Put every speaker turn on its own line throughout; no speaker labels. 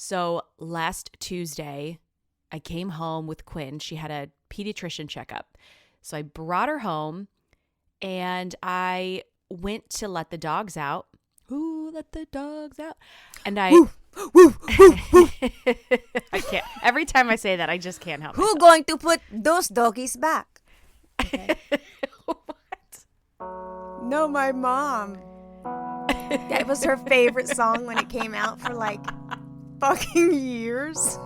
So last Tuesday, I came home with Quinn. She had a pediatrician checkup. So I brought her home and I went to let the dogs out. Ooh, let the dogs out. And I... Woo, woo, woo, woo. I can't. Every time I say that, I just can't help myself.
Who going to put those doggies back? Okay.
What?
No, my mom. That was her favorite song when it came out for like fucking years.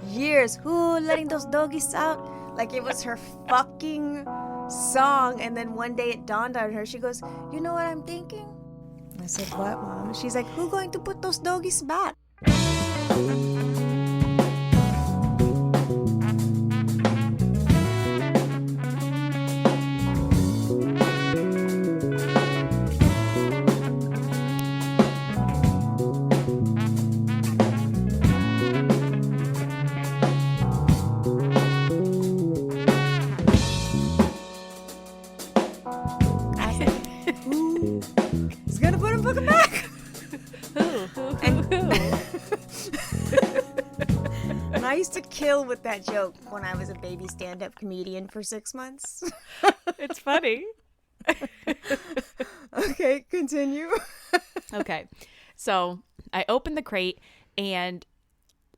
Years. Who letting those doggies out? Like it was her fucking song. And then one day it dawned on her. She goes, you know what I'm thinking? I said, what, Mom? She's like, who going to put those doggies back? I used to kill with that joke when I was a baby stand-up comedian for 6 months.
It's funny.
Okay, continue.
Okay, so I opened the crate, and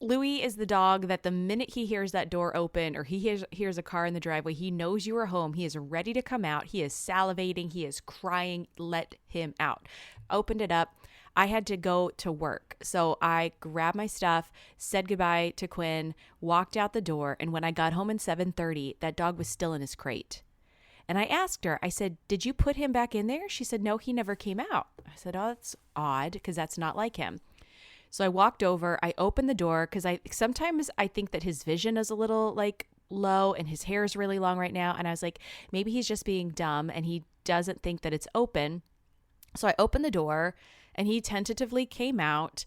Louis is the dog that the minute he hears that door open or he hears a car in the driveway, he knows you are home. He is ready to come out. He is salivating. He is crying. Let him out. Opened it up. I had to go to work. So I grabbed my stuff, said goodbye to Quinn, walked out the door. And when I got home at 7:30, that dog was still in his crate. And I asked her, I said, did you put him back in there? She said, no, he never came out. I said, oh, that's odd because that's not like him. So I walked over, I opened the door because sometimes I think that his vision is a little like low and his hair is really long right now. And I was like, maybe he's just being dumb and he doesn't think that it's open. So I opened the door and he tentatively came out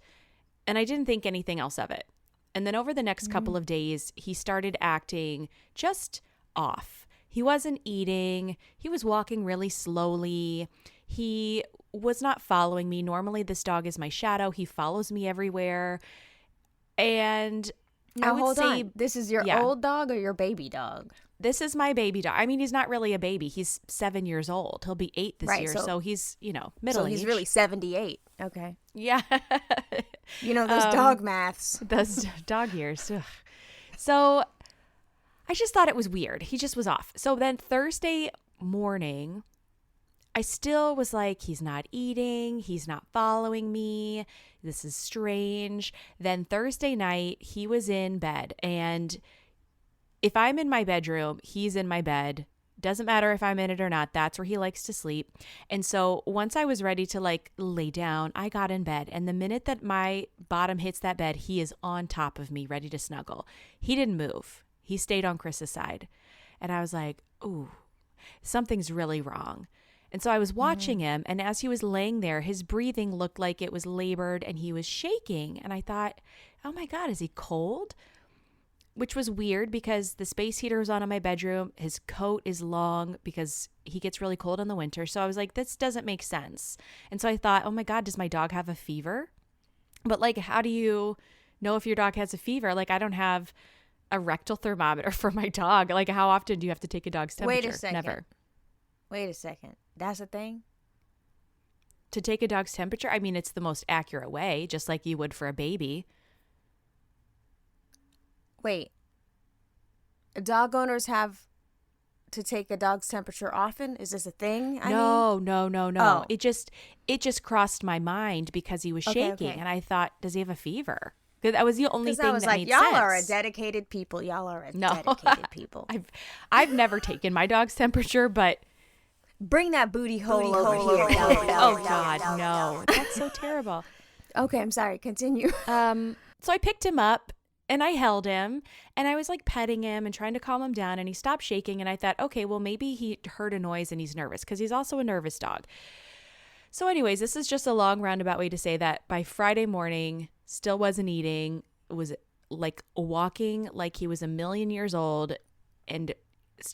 and I didn't think anything else of it. And then over the next couple of days, he started acting just off. He wasn't eating. He was walking really slowly. He was not following me. Normally, this dog is my shadow. He follows me everywhere. And
now,
I would
hold
say,
on. This is your old dog or your baby dog?
This is my baby dog. I mean, he's not really a baby. He's 7 years old. He'll be 8 this year. So he's, middle age.
So he's really 78. Okay.
Yeah.
Those dog maths.
Those dog years. Ugh. So I just thought it was weird. He just was off. So then Thursday morning, I still was like, he's not eating. He's not following me. This is strange. Then Thursday night, he was in bed. And if I'm in my bedroom, he's in my bed. Doesn't matter if I'm in it or not. That's where he likes to sleep. And so once I was ready to lay down, I got in bed. And the minute that my bottom hits that bed, he is on top of me, ready to snuggle. He didn't move. He stayed on Chris's side. And I was like, ooh, something's really wrong. And so I was watching him. And as he was laying there, his breathing looked like it was labored and he was shaking. And I thought, oh my God, is he cold? Which was weird because the space heater was on in my bedroom. His coat is long because he gets really cold in the winter. So I was like, this doesn't make sense. And so I thought, oh my God, does my dog have a fever? But how do you know if your dog has a fever? I don't have a rectal thermometer for my dog. How often do you have to take a dog's temperature?
Wait a second.
Never.
Wait a second. That's a thing?
To take a dog's temperature? I mean, it's the most accurate way, just like you would for a baby.
Wait, dog owners have to take a dog's temperature often? Is this a thing?
No.
Oh.
It just crossed my mind because he was shaking,
okay.
and I thought, does he have a fever? Because that was the only thing that made sense.
Y'all are a dedicated people. Dedicated people.
I've never taken my dog's temperature, but
bring that booty hole over here.
Oh God, no! That's so terrible.
Okay, I'm sorry. Continue.
So I picked him up. And I held him and I was petting him and trying to calm him down and he stopped shaking and I thought, okay, well maybe he heard a noise and he's nervous because he's also a nervous dog. So anyways, this is just a long roundabout way to say that by Friday morning, still wasn't eating, was walking like he was a million years old and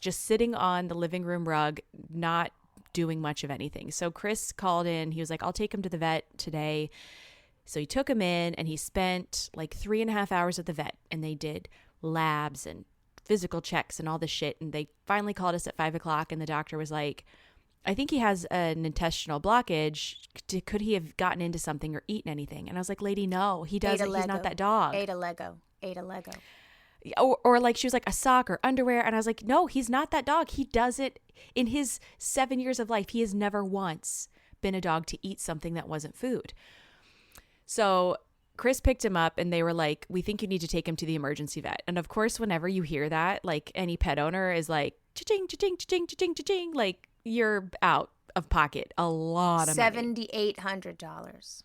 just sitting on the living room rug, not doing much of anything. So Chris called in, he was like, I'll take him to the vet today. So he took him in and he spent like 3.5 hours at the vet, and they did labs and physical checks and all this shit. And they finally called us at 5 o'clock, and the doctor was like, I think he has an intestinal blockage. Could he have gotten into something or eaten anything? And I was like, lady, no, he doesn't. He's not that dog.
Ate a Lego.
Or like she was like a sock or underwear. And I was like, no, he's not that dog. He does it in his 7 years of life. He has never once been a dog to eat something that wasn't food. So Chris picked him up and they were like, we think you need to take him to the emergency vet. And of course, whenever you hear that, like any pet owner is like, cha-ching, cha-ching, cha-ching, cha-ching, cha-ching, like you're out of pocket a lot of money.
$7,800.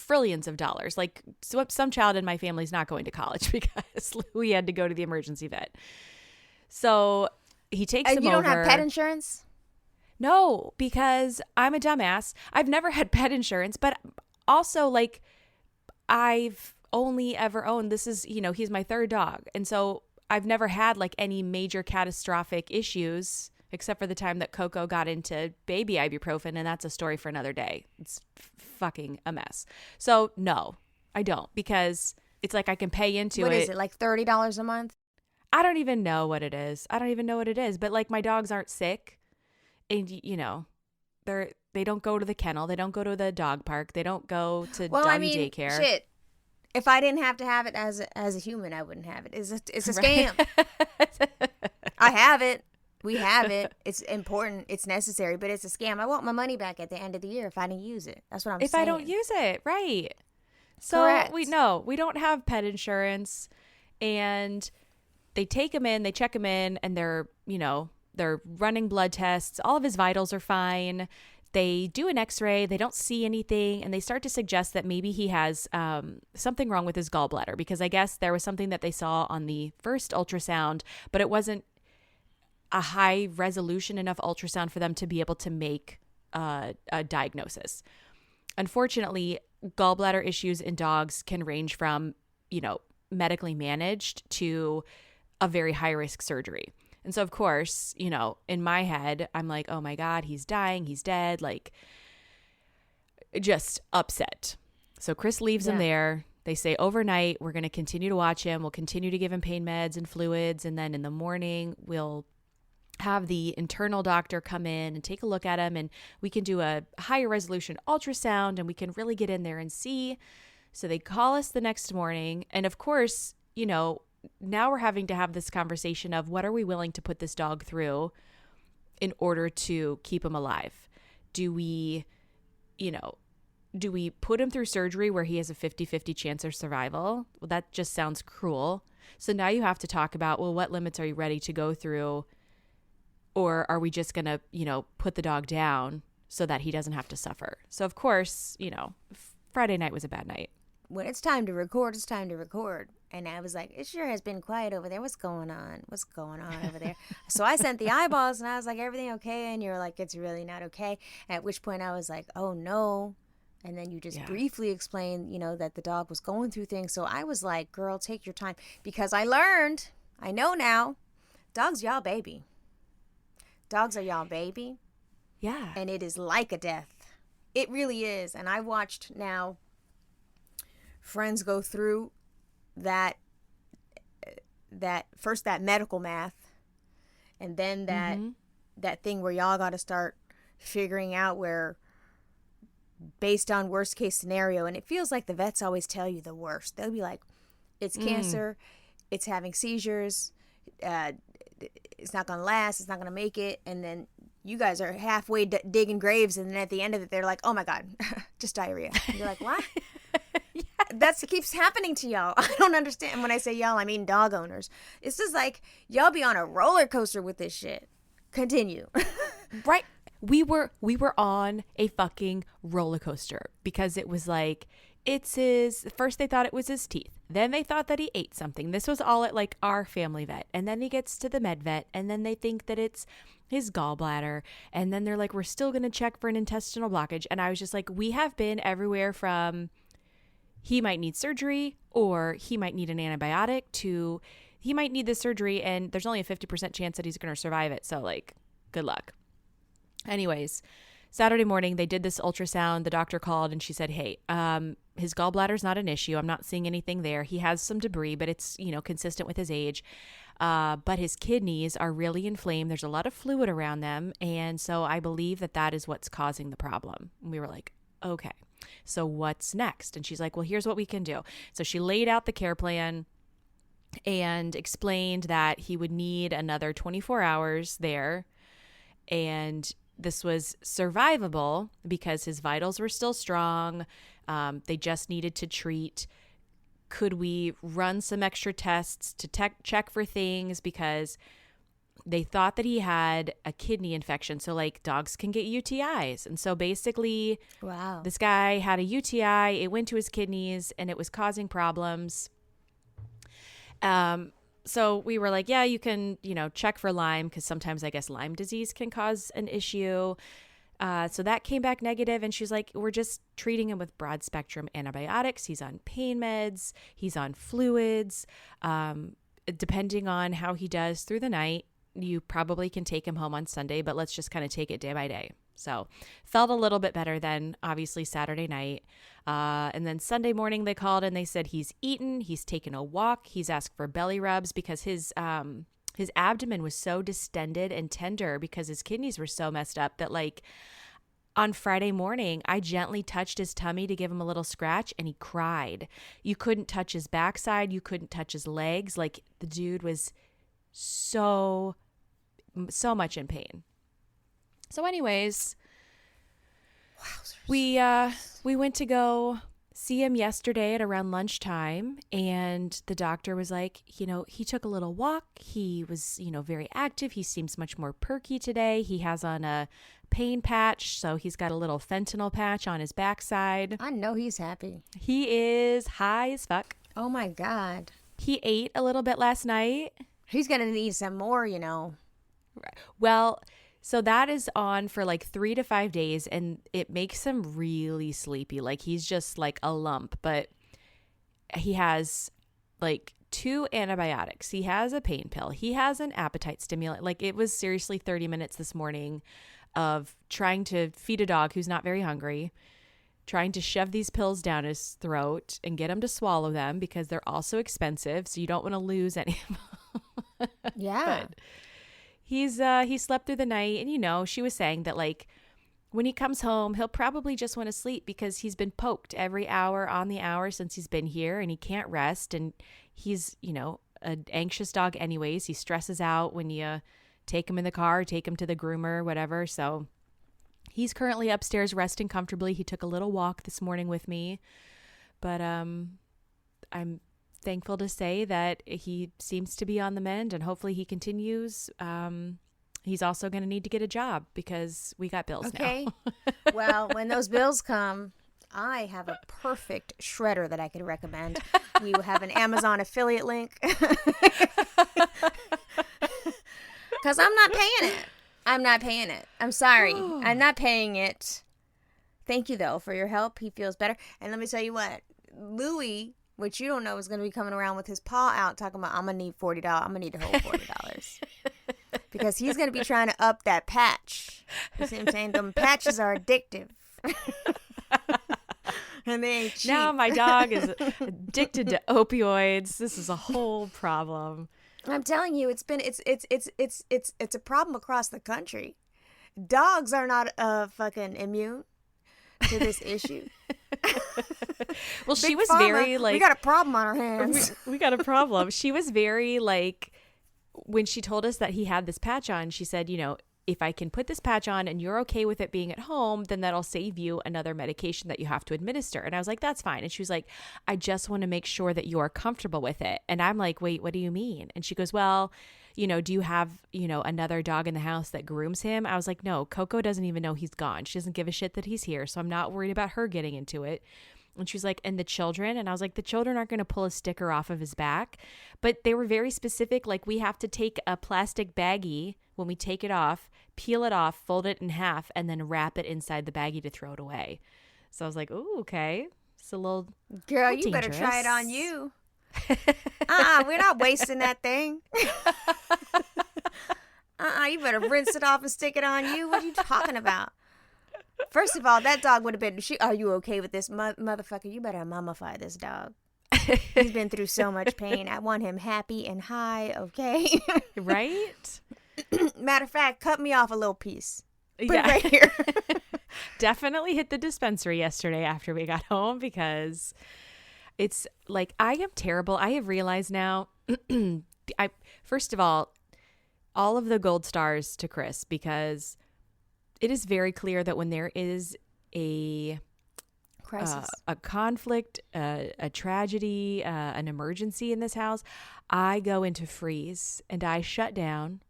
Trillions of dollars. Like some child in my family's not going to college because we had to go to the emergency vet. So he takes him over.
And you don't have pet insurance?
No, because I'm a dumbass. I've never had pet insurance, but also like I've only ever owned, this is, he's my third dog. And so I've never had like any major catastrophic issues except for the time that Coco got into baby ibuprofen, and that's a story for another day. It's fucking a mess. So no, I don't, because it's like I can pay into it.
What is it, like $30 a month?
I don't even know what it is. But like my dogs aren't sick, and they don't go to the kennel. They don't go to the dog park. They don't go to doggy daycare.
Shit. If I didn't have to have it as a human, I wouldn't have it. It's a scam. I have it. We have it. It's important. It's necessary, but it's a scam. I want my money back at the end of the year if I didn't use it. That's what I'm saying.
If I don't use it, right. So
Correct.
we don't have pet insurance, and they take him in, they check him in, and they're running blood tests. All of his vitals are fine. They do an x-ray. They don't see anything, and they start to suggest that maybe he has something wrong with his gallbladder, because I guess there was something that they saw on the first ultrasound, but it wasn't a high resolution enough ultrasound for them to be able to make a diagnosis. Unfortunately, gallbladder issues in dogs can range from, medically managed to a very high risk surgery. And so, of course, in my head, I'm like, oh my God, he's dying. He's dead. Like, just upset. So Chris leaves him there. They say overnight, we're going to continue to watch him. We'll continue to give him pain meds and fluids. And then in the morning, we'll have the internal doctor come in and take a look at him, and we can do a higher resolution ultrasound, and we can really get in there and see. So they call us the next morning. And of course, now we're having to have this conversation of what are we willing to put this dog through in order to keep him alive? Do we put him through surgery where he has a 50-50 chance of survival? Well, that just sounds cruel. So now you have to talk about, well, what limits are you ready to go through? Or are we just going to, put the dog down so that he doesn't have to suffer? So, of course, Friday night was a bad night.
When it's time to record, it's time to record. And I was like, it sure has been quiet over there. What's going on? What's going on over there? So I sent the eyeballs, and I was like, everything okay? And you're like, it's really not okay. At which point I was like, oh, no. And then you just briefly explained, that the dog was going through things. So I was like, girl, take your time. Because I know now, dogs y'all baby. Dogs are y'all baby.
Yeah.
And it is like a death. It really is. And I watched now friends go through that first that medical math, and then that thing where y'all got to start figuring out where, based on worst case scenario, and it feels like the vets always tell you the worst. They'll be like, it's cancer, it's having seizures, it's not gonna last, it's not gonna make it, and then you guys are halfway digging graves, and then at the end of it they're like, oh my God, just diarrhea. And you're like, what?
Yes.
That keeps happening to y'all. I don't understand. When I say y'all, I mean dog owners. It's just like y'all be on a roller coaster with this shit. Continue.
Right. We were on a fucking roller coaster, because it was like, it's first they thought it was his teeth. Then they thought that he ate something. This was all at like our family vet. And then he gets to the med vet, and then they think that it's his gallbladder. And then they're like, we're still going to check for an intestinal blockage. And I was just like, we have been everywhere from he might need surgery, or he might need an antibiotic, to he might need this surgery and there's only a 50% chance that he's going to survive it. So like, good luck. Anyways, Saturday morning, they did this ultrasound. The doctor called and she said, hey, His gallbladder's not an issue. I'm not seeing anything there. He has some debris, but it's, consistent with his age. But his kidneys are really inflamed. There's a lot of fluid around them. And so I believe that is what's causing the problem. And we were like, okay, so what's next? And she's like, well, here's what we can do. So she laid out the care plan and explained that he would need another 24 hours there. And this was survivable because his vitals were still strong. They just needed to treat. Could we run some extra tests to check for things? Because they thought that he had a kidney infection. So like dogs can get UTIs. And so basically,
wow,
this guy had a UTI. It went to his kidneys and it was causing problems. So we were like, yeah, you can, check for Lyme, because sometimes I guess Lyme disease can cause an issue. So that came back negative, and she's like, we're just treating him with broad spectrum antibiotics. He's on pain meds. He's on fluids. Depending on how he does through the night, you probably can take him home on Sunday, but let's just kind of take it day by day. So felt a little bit better than obviously Saturday night. And then Sunday morning they called and they said he's eaten, he's taken a walk, he's asked for belly rubs because his abdomen was so distended and tender because his kidneys were so messed up that like on Friday morning, I gently touched his tummy to give him a little scratch and he cried. You couldn't touch his backside. You couldn't touch his legs. Like the dude was so much in pain. So anyways, we went to go see him yesterday at around lunchtime, and the doctor was like, he took a little walk. He was, very active. He seems much more perky today. He has on a pain patch, so he's got a little fentanyl patch on his backside.
I know he's happy.
He is high as fuck.
Oh my God.
He ate a little bit last night.
He's going to need some more,
Well, so that is on for like 3 to 5 days, and it makes him really sleepy. Like he's just like a lump, but he has like 2 antibiotics. He has a pain pill. He has an appetite stimulant. Like it was seriously 30 minutes this morning of trying to feed a dog who's not very hungry, trying to shove these pills down his throat and get him to swallow them because they're also expensive. So you don't want to lose any of them.
Yeah.
But he slept through the night, and she was saying that like when he comes home, he'll probably just want to sleep because he's been poked every hour on the hour since he's been here, and he can't rest, and he's, an anxious dog anyways. He stresses out when you take him in the car, take him to the groomer, whatever. So he's currently upstairs resting comfortably. He took a little walk this morning with me, but I'm thankful to say that he seems to be on the mend, and hopefully he continues. He's also going to need to get a job because we got bills now.
Well, when those bills come, I have a perfect shredder that I could recommend. We will have an Amazon affiliate link. Because I'm not paying it. I'm sorry. I'm not paying it. Thank you, though, for your help. He feels better. And let me tell you what. Louis, which you don't know, is going to be coming around with his paw out talking about, I'm going to need $40. I'm going to need the whole $40. Because he's going to be trying to up that patch. You see what I'm saying? Them patches are addictive. And they ain't cheap.
Now my dog is addicted to opioids. This is a whole problem.
I'm telling you, it's a problem across the country. Dogs are not fucking immune to this issue.
Well, she
Big
was
Pharma,
very like,
we got a problem on our hands.
We got a problem. She was very like, when she told us that he had this patch on, she said, if I can put this patch on and you're okay with it being at home, then that'll save you another medication that you have to administer. And I was like, that's fine. And she was like, I just want to make sure that you're comfortable with it. And I'm like, wait, what do you mean? And she goes, well, do you have, another dog in the house that grooms him? I was like, no, Coco doesn't even know he's gone. She doesn't give a shit that he's here. So I'm not worried about her getting into it. And she was like, and the children? And I was like, the children aren't going to pull a sticker off of his back. But they were very specific. Like, we have to take a plastic baggie when we take it off, peel it off, fold it in half, and then wrap it inside the baggie to throw it away. So I was like, oh, okay. It's a little
Girl,
you
better try it on you. We're not wasting that thing. You better rinse it off and stick it on you. What are you talking about? First of all, that dog would have been, are you okay with this? Motherfucker, you better mummify this dog. He's been through so much pain. I want him happy and high, okay?
Right?
Matter of fact, cut me off a little piece. Put
Yeah.
it right here.
Definitely hit the dispensary yesterday after we got home because it's like I am terrible. I have realized now, first of all of the gold stars to Chris, because it is very clear that when there is a
Crisis.
a conflict, a tragedy, an emergency in this house, I go into freeze and I shut down.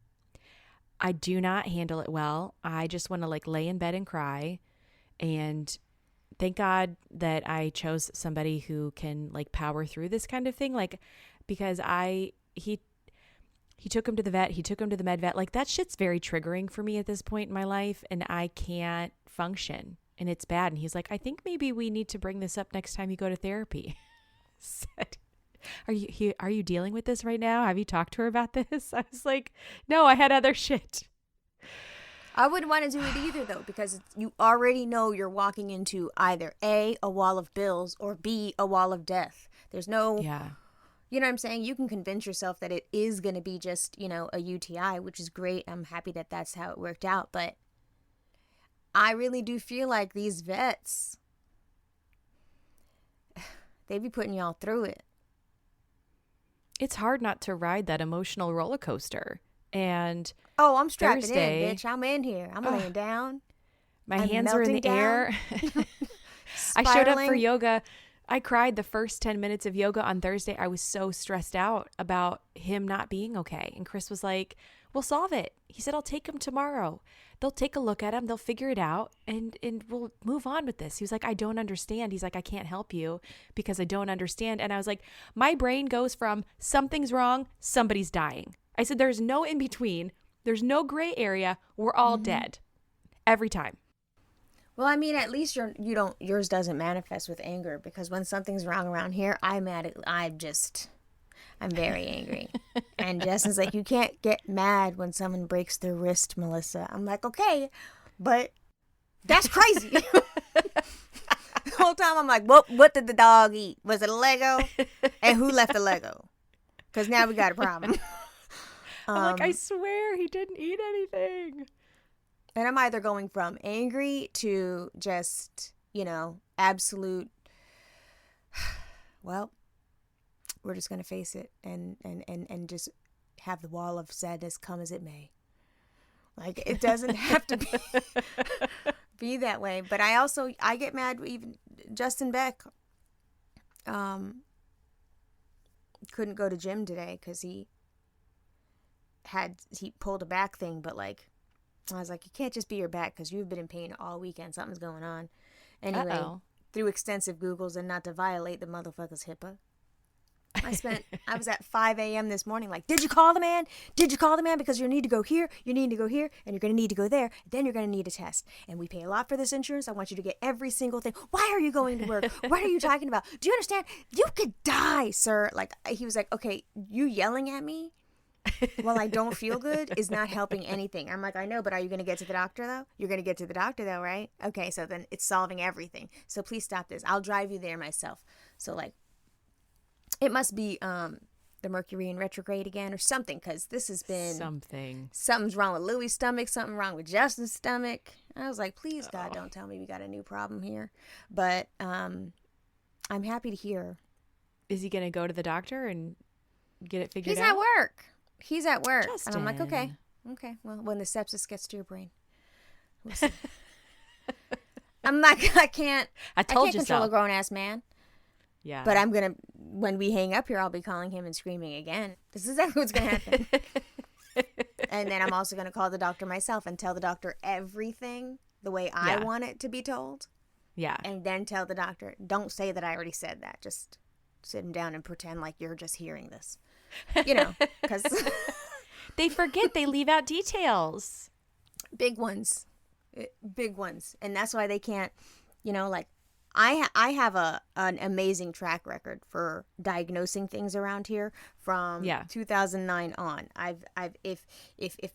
I do not handle it well. I just want to like lay in bed and cry. And thank God that I chose somebody who can like power through this kind of thing. Like, because he took him to the vet. He took him to the med vet. Like that shit's very triggering for me at this point in my life. And I can't function and it's bad. And he's like, I think maybe we need to bring this up next time you go to therapy. Said, are you dealing with this right now? Have you talked to her about this? I was like, no, I had other shit.
I wouldn't want to do it either, though, because you already know you're walking into either A, a wall of bills, or B, a wall of death. There's no,
Yeah.
you know what I'm saying? You can convince yourself that it is going to be just, a UTI, which is great. I'm happy that that's how it worked out. But I really do feel like these vets, they be putting y'all through it.
It's hard not to ride that emotional roller coaster. And
oh, I'm strapping
Thursday,
in, bitch. I'm in here. I'm laying down.
My
I'm
hands are in the
melting
air. I showed up for yoga. I cried the first 10 minutes of yoga on Thursday. I was so stressed out about him not being okay. And Chris was like, we'll solve it. He said, I'll take him tomorrow. They'll take a look at him. They'll figure it out and we'll move on with this. He was like, I don't understand. He's like, I can't help you because I don't understand. And I was like, my brain goes from something's wrong, somebody's dying. I said, there's no in between. There's no gray area. We're all dead every time.
Well, I mean, at least yours doesn't manifest with anger, because when something's wrong around here, I'm very angry. And Justin's like, you can't get mad when someone breaks their wrist, Melissa. I'm like, okay, but that's crazy. The whole time I'm like, what did the dog eat? Was it a Lego? And who left the Lego? Because now we got a problem.
I'm like, I swear he didn't eat anything.
And I'm either going from angry to just, absolute, well, we're just going to face it and just have the wall of sadness come as it may. Like, it doesn't have to be that way. But I get mad. Even Justin Beck couldn't go to gym today because he pulled a back thing, but like, I was like, you can't just be your back because you've been in pain all weekend. Something's going on. Anyway, through extensive Googles and not to violate the motherfucker's HIPAA, I was at 5 a.m. this morning like, did you call the man? Did you call the man? Because you need to go here, you need to go here, and you're going to need to go there. Then you're going to need a test. And we pay a lot for this insurance. I want you to get every single thing. Why are you going to work? What are you talking about? Do you understand? You could die, sir. Like, he was like, okay, you yelling at me while I don't feel good is not helping anything. I'm like, I know, but are you going to get to the doctor, though? You're going to get to the doctor, though, right? Okay, so then it's solving everything. So please stop this. I'll drive you there myself. So, like, it must be the Mercury in retrograde again or something, because this has been... Something's wrong with Louie's stomach, something wrong with Justin's stomach. I was like, please, God, don't tell me we got a new problem here. But I'm happy to hear.
Is he going to go to the doctor and get it figured out?
He's at work.
Justin.
And I'm like, okay. Well, when the sepsis gets to your brain, we'll see. I'm like, I can't control a grown ass man.
Yeah.
But when we hang up here, I'll be calling him and screaming again. This is exactly what's going to happen. And then I'm also going to call the doctor myself and tell the doctor everything the way I want it to be told.
Yeah.
And then tell the doctor, don't say that I already said that. Just sit him down and pretend like you're just hearing this. Because
they forget, they leave out details.
Big ones. And that's why they can't, like, I have an amazing track record for diagnosing things around here from 2009 on. If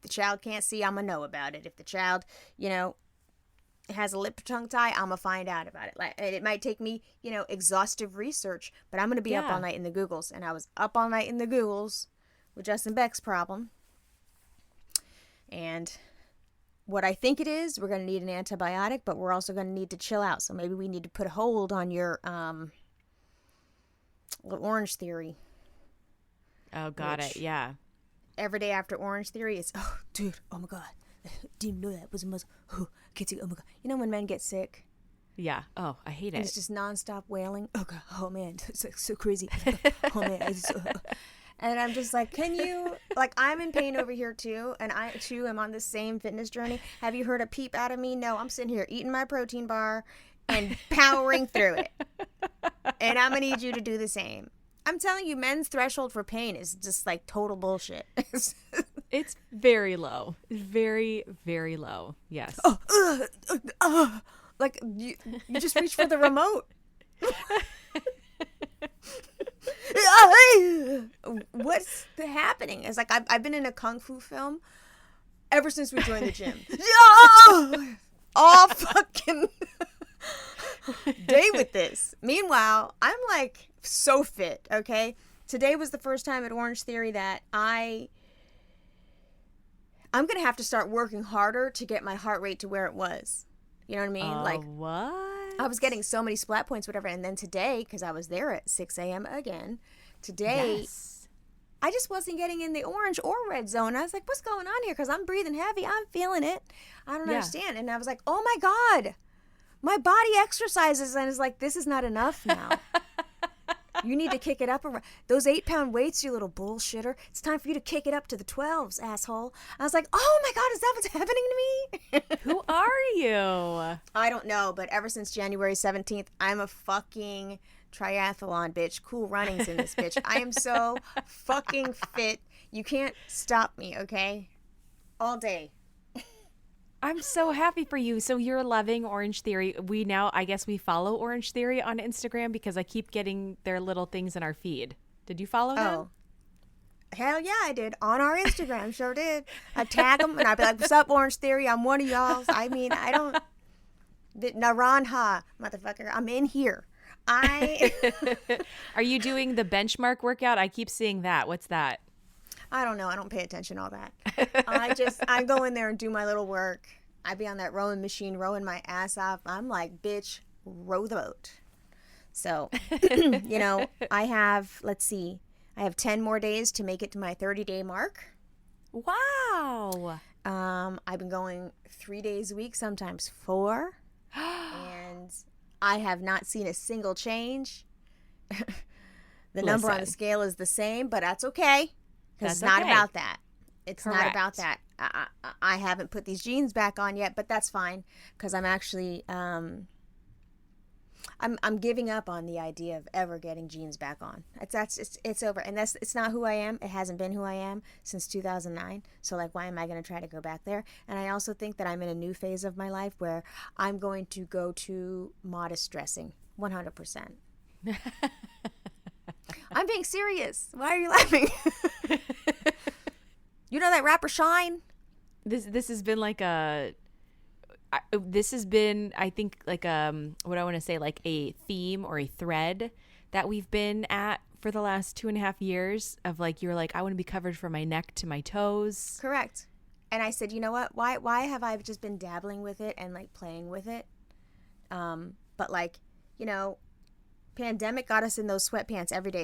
the child can't see, I'm gonna know about it. If the child, has a lip tongue tie, I'm gonna find out about it. Like, it might take me, exhaustive research, but I'm gonna be up all night in the Googles. And I was up all night in the Googles with Justin Beck's problem. And what I think it is, we're gonna need an antibiotic, but we're also gonna need to chill out. So maybe we need to put a hold on your Orange Theory.
Oh, got it. Yeah.
Every day after Orange Theory, it's, oh, dude, oh my God. Didn't know that was a muscle. Oh, can't see. Oh my God. You know when men get sick?
Yeah. Oh, I hate it.
It's just nonstop wailing. Oh God. Oh man. It's like so crazy. Oh man. And I'm just like, can you, like, I'm in pain over here too. And I too am on the same fitness journey. Have you heard a peep out of me? No, I'm sitting here eating my protein bar and powering through it. And I'm going to need you to do the same. I'm telling you, men's threshold for pain is just like total bullshit.
It's very low. Very, very low. Yes.
Like you just reach for the remote. What's happening? It's like I've been in a kung fu film ever since we joined the gym. All fucking day with this. Meanwhile, I'm like so fit, okay? Today was the first time at Orange Theory that I'm going to have to start working harder to get my heart rate to where it was. You know what I mean? Like,
what?
I was getting so many splat points, whatever. And then today, because I was there at 6 a.m. again, today, yes. I just wasn't getting in the orange or red zone. I was like, what's going on here? Because I'm breathing heavy. I'm feeling it. I don't understand. And I was like, oh my God, my body exercises. And it's like, this is not enough now. You need to kick it up. Those 8-pound weights, you little bullshitter. It's time for you to kick it up to the 12s, asshole. I was like, oh my God, is that what's happening to me?
Who are you?
I don't know, but ever since January 17th, I'm a fucking triathlon bitch. Cool Runnings in this bitch. I am so fucking fit. You can't stop me, okay? All day.
I'm so happy for you. So you're loving Orange Theory. I guess we follow Orange Theory on Instagram because I keep getting their little things in our feed. Did you follow them?
Oh, hell yeah, I did. On our Instagram, sure did. I'd tag them and I'd be like, what's up, Orange Theory? I'm one of y'all. I mean, I don't... Naranha, motherfucker. I'm in here.
Are you doing the benchmark workout? I keep seeing that. What's that?
I don't know. I don't pay attention to all that. I go in there and do my little work. I be on that rowing machine, rowing my ass off. I'm like, bitch, row the boat. So, I have 10 more days to make it to my 30-day mark.
Wow.
I've been going 3 days a week, sometimes 4. And I have not seen a single change. The number on the scale is the same, but that's okay. Because it's not about that. It's
Correct.
Not about that. I haven't put these jeans back on yet, but that's fine. Because I'm actually, I'm giving up on the idea of ever getting jeans back on. It's over. And it's not who I am. It hasn't been who I am since 2009. So like, why am I going to try to go back there? And I also think that I'm in a new phase of my life where I'm going to go to modest dressing. 100%. I'm being serious. Why are you laughing? You know that rapper Shine?
This has been like I think like what I want to say, like a theme or a thread that we've been at for the last 2.5 years of like, you're like, I want to be covered from my neck to my toes.
Correct. And I said, you know what? Why have I just been dabbling with it and like playing with it? But like, pandemic got us in those sweatpants every day,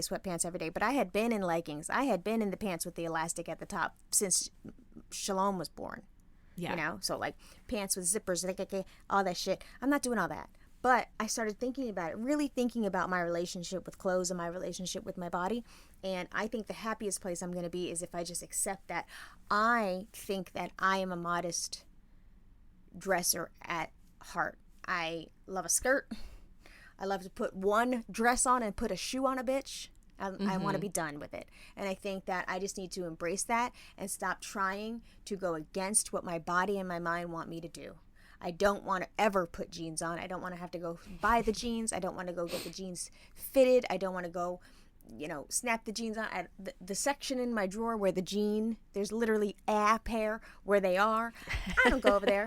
but I had been in leggings. I had been in the pants with the elastic at the top since Shalom was born. Yeah. So like pants with zippers, all that shit. I'm not doing all that. But I started thinking about it, really thinking about my relationship with clothes and my relationship with my body. And I think the happiest place I'm going to be is if I just accept that I think that I am a modest dresser at heart. I love a skirt. I love to put one dress on and put a shoe on a bitch. I want to be done with it. And I think that I just need to embrace that and stop trying to go against what my body and my mind want me to do. I don't want to ever put jeans on. I don't want to have to go buy the jeans. I don't want to go get the jeans fitted. I don't want to go, snap the jeans on. The section in my drawer where there's literally a pair where they are. I don't go over there.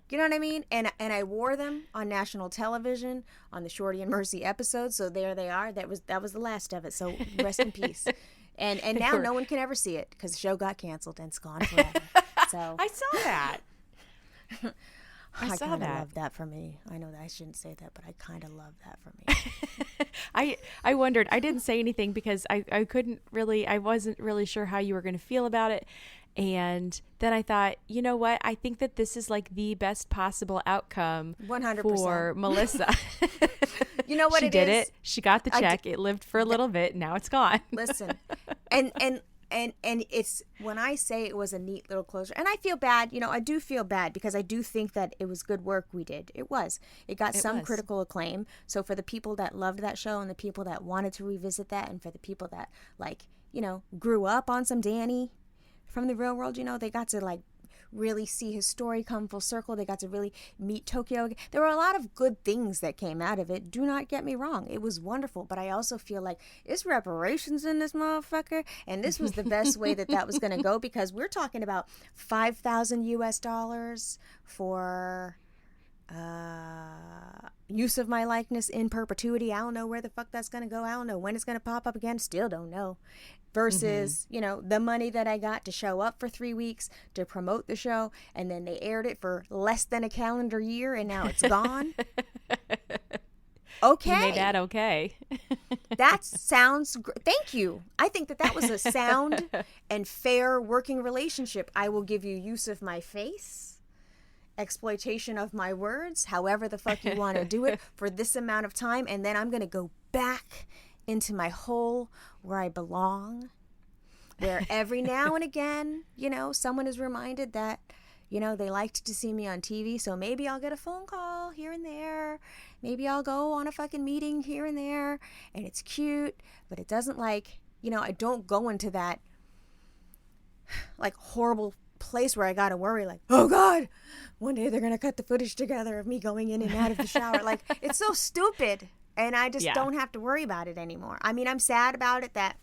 You know what I mean? And I wore them on national television on the Shorty and Mercy episode. So there they are. That was the last of it. So rest in peace. And now no one can ever see it because the show got canceled and it's gone forever. So
I saw that.
I
saw
kind of
that.
love that for me. I know that I shouldn't say that, but I kind of love that for me.
I wondered. I didn't say anything because I couldn't really. I wasn't really sure how you were going to feel about it. And then I thought, you know what? I think that this is like the best possible outcome
100%.
for Melissa.
You know what
she
it
did
is?
it. She got the check. It lived for a little bit. Now it's gone.
Listen, and it's when I say it was a neat little closure, and I feel bad. You know, I do feel bad because I do think that it was good work we did. It was. It got some critical acclaim. So for the people that loved that show and the people that wanted to revisit that, and for the people that grew up on some Danny from the real world, they got to really see his story come full circle. They got to really meet Tokyo. There were a lot of good things that came out of it. Do not get me wrong. It was wonderful, but I also feel like it's reparations in this motherfucker. And this was the best way that was going to go, because we're talking about $5,000 for use of my likeness in perpetuity. I don't know where the fuck that's going to go. I don't know when it's going to pop up again. Still don't know. Versus, the money that I got to show up for 3 weeks to promote the show, and then they aired it for less than a calendar year, and now it's gone. Okay.
You made that okay.
That sounds thank you. I think that was a sound and fair working relationship. I will give you use of my face, exploitation of my words, however the fuck you want to do it, for this amount of time, and then I'm going to go back into my hole where I belong, where every now and again, someone is reminded that, they liked to see me on TV. So maybe I'll get a phone call here and there. Maybe I'll go on a fucking meeting here and there, and it's cute, but it doesn't I don't go into that horrible place where I gotta worry, oh God, one day they're gonna cut the footage together of me going in and out of the shower. It's so stupid. And I just don't have to worry about it anymore. I mean, I'm sad about it that,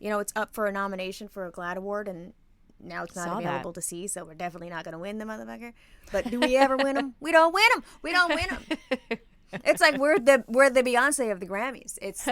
it's up for a nomination for a GLAAD award, and now it's not available to see, so we're definitely not going to win the motherfucker. But do we ever win them? We don't win them. We don't win them. It's like we're the Beyoncé of the Grammys. It's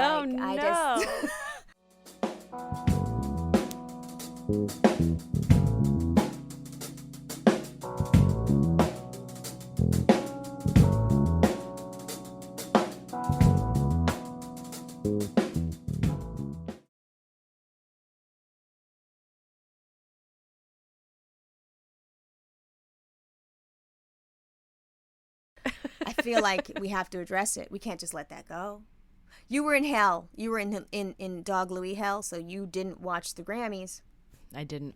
I feel like we have to address it. We can't just let that go. You were in hell. You were in Dog Louie hell, so you didn't watch the Grammys.
I didn't.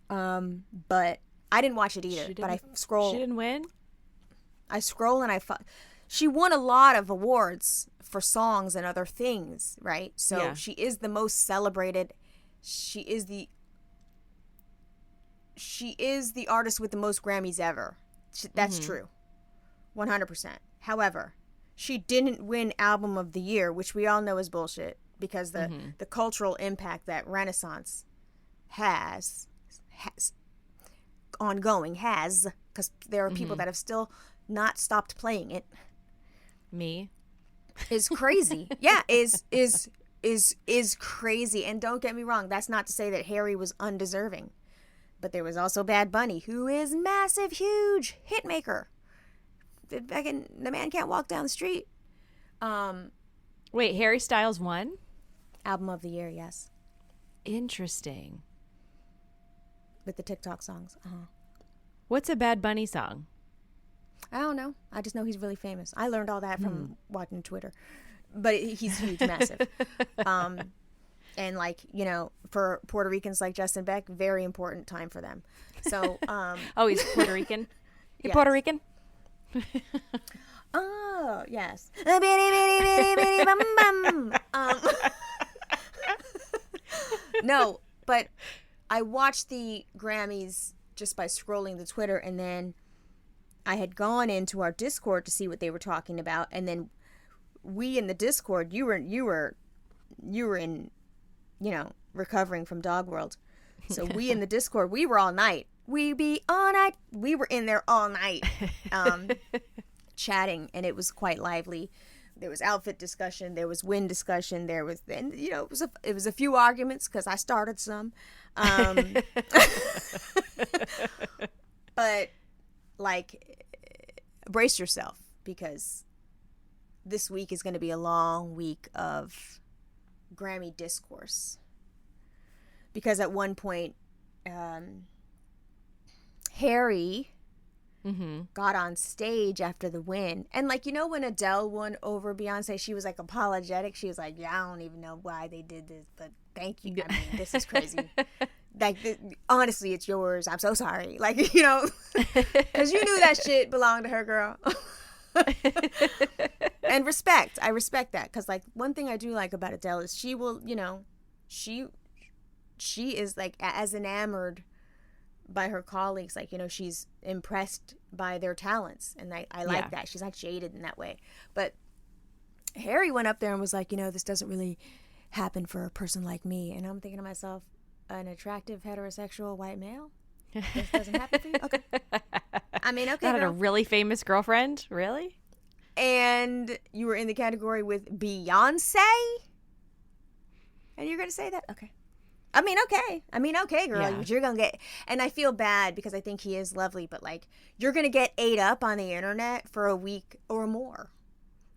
But I didn't watch it either. But I scroll.
She didn't win?
I scroll and she won a lot of awards for songs and other things, right? So she is the most celebrated. She is the artist with the most Grammys ever. That's true. 100%. However, she didn't win Album of the Year, which we all know is bullshit, because the cultural impact that Renaissance has ongoing, because there are people that have still not stopped playing it.
Me.
Is crazy. Yeah, is crazy. And don't get me wrong, that's not to say that Harry was undeserving. But there was also Bad Bunny, who is massive, huge hit maker. The man can't walk down the street.
Wait, Harry Styles won?
Album of the Year, yes.
Interesting.
With the TikTok songs.
What's a Bad Bunny song?
I don't know. I just know he's really famous. I learned all that from watching Twitter. But he's huge, massive. And for Puerto Ricans like Justin Beck, very important time for them. So,
oh, he's Puerto Rican? You're
yes.
Puerto Rican?
Oh, yes. No, but I watched the Grammys just by scrolling the Twitter, and then I had gone into our Discord to see what they were talking about, and then we in the Discord, you were in, recovering from Dog World. So we in the Discord, we were all night we be all night. We were in there all night chatting, and it was quite lively. There was outfit discussion, there was win discussion, there was, and you know, it was a few arguments because I started some, but like, brace yourself, because this week is going to be a long week of Grammy discourse. Because at one point, Harry got on stage after the win. And, like, you know, when Adele won over Beyonce, she was, like, apologetic. She was like, yeah, I don't even know why they did this, but thank you. I mean, this is crazy. Like, honestly, it's yours. I'm so sorry. Like, you know, because you knew that shit belonged to her, girl. And respect. I respect that. Because, like, one thing I do like about Adele is she will, you know, she is, like, as enamored by her colleagues. Like, you know, she's impressed by their talents. And I like that. She's not jaded in that way. But Harry went up there and was like, you know, this doesn't really happen for a person like me. And I'm thinking to myself, an attractive heterosexual white male? This doesn't happen for you? Okay. I mean, okay,
Not
girl.
a really famous girlfriend? Really?
And you were in the category with Beyonce? And you're going to say that? Okay. I mean, okay, girl.
Yeah.
You're going to get... And I feel bad because I think he is lovely, but, like, you're going to get ate up on the internet for a week or more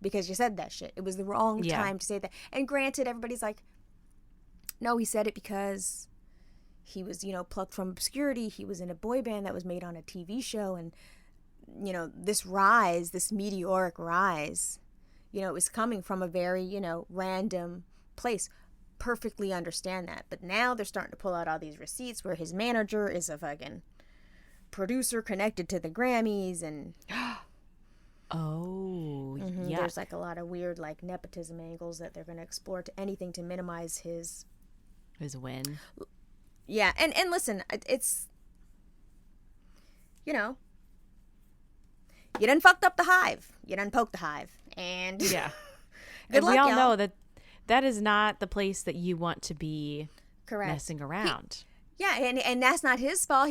because you said that shit. It was the wrong time to say that. And granted, everybody's like, no, he said it because he was, you know, plucked from obscurity. He was in a boy band that was made on a TV show. And, you know, this meteoric rise, you know, is coming from a very, you know, random place. Perfectly understand that. But now they're starting to pull out all these receipts where his manager is a fucking producer connected to the Grammys. And there's like a lot of weird like nepotism angles that they're going to explore to anything to minimize his
win.
Yeah. And listen, it's, you know, you done fucked up the hive. You done poked the hive. And
yeah.
Good luck,
we all
y'all.
know that is not the place that you want to be messing around.
And that's not his fault.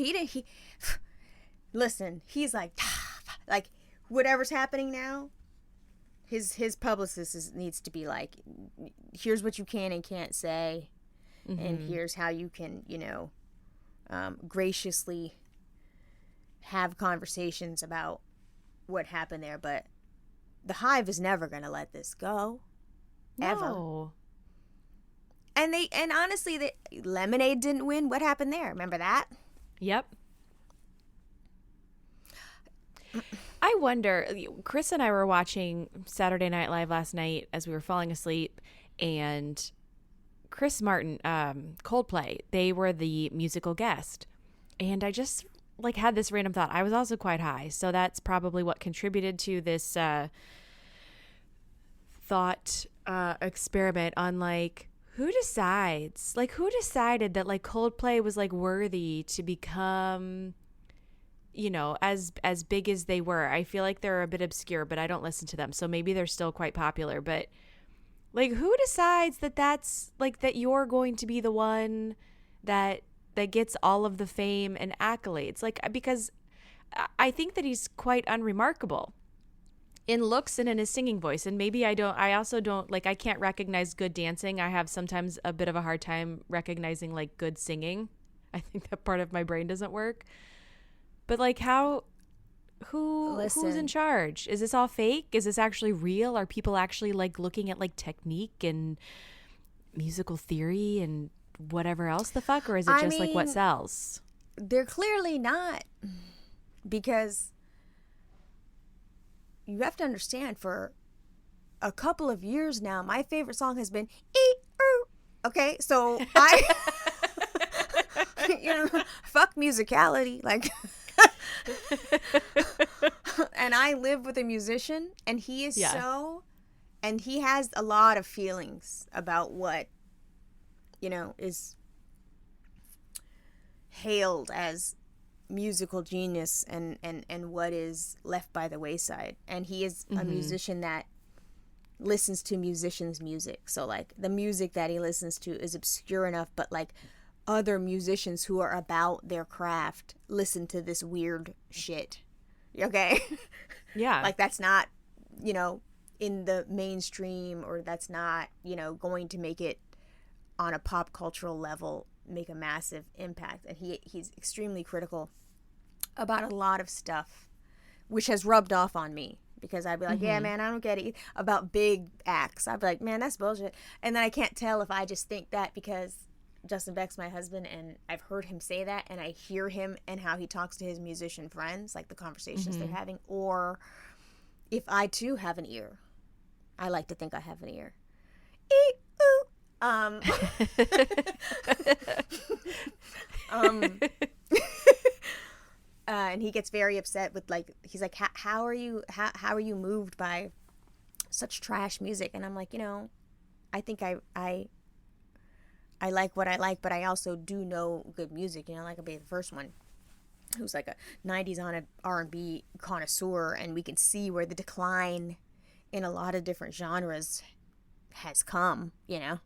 Listen, he's like whatever's happening now, his publicist needs to be like, here's what you can and can't say, and here's how you can, you know, graciously have conversations about what happened there. But the hive is never going to let this go. Ever.
No.
And honestly, the Lemonade didn't win. What happened there? Remember that?
Yep. I wonder, Chris and I were watching Saturday Night Live last night as we were falling asleep, and Chris Martin, Coldplay, they were the musical guest. And I just like had this random thought. I was also quite high, so that's probably what contributed to this thought experiment on like who decided that like Coldplay was like worthy to become, you know, as big as they were. I feel like they're a bit obscure, but I don't listen to them, so maybe they're still quite popular. But like, who decides that that's like that you're going to be the one that gets all of the fame and accolades? Like, because I think that he's quite unremarkable in looks and in his singing voice. And maybe I also don't, like, I can't recognize good dancing. I have sometimes a bit of a hard time recognizing like good singing. I think that part of my brain doesn't work. But like, who's in charge? Is this all fake? Is this actually real? Are people actually like looking at like technique and musical theory and whatever else the fuck? Or is it just like what sells?
They're clearly not, because you have to understand, for a couple of years now, my favorite song has been okay, so I you know, fuck musicality, like and I live with a musician, and he is and he has a lot of feelings about what, you know, is hailed as musical genius and what is left by the wayside. And he is a musician that listens to musicians' music. So like the music that he listens to is obscure enough, but like other musicians who are about their craft listen to this weird shit. Okay?
Yeah.
Like, that's not, you know, in the mainstream, or that's not, you know, going to make it on a pop cultural level, make a massive impact. And he's extremely critical about a lot of stuff, which has rubbed off on me, because I'd be like, yeah, man, I don't get it. About big acts, I'd be like, man, that's bullshit. And then I can't tell if I just think that because Justin Beck's my husband and I've heard him say that, and I hear him and how he talks to his musician friends, like the conversations they're having, or if I too have an ear. I like to think I have an ear. And he gets very upset with, like, he's like, how are you moved by such trash music? And I'm like, you know, I think I like what I like, but I also do know good music. You know, like, I'll be the first one who's like a 90s on an R&B connoisseur, and we can see where the decline in a lot of different genres has come, you know?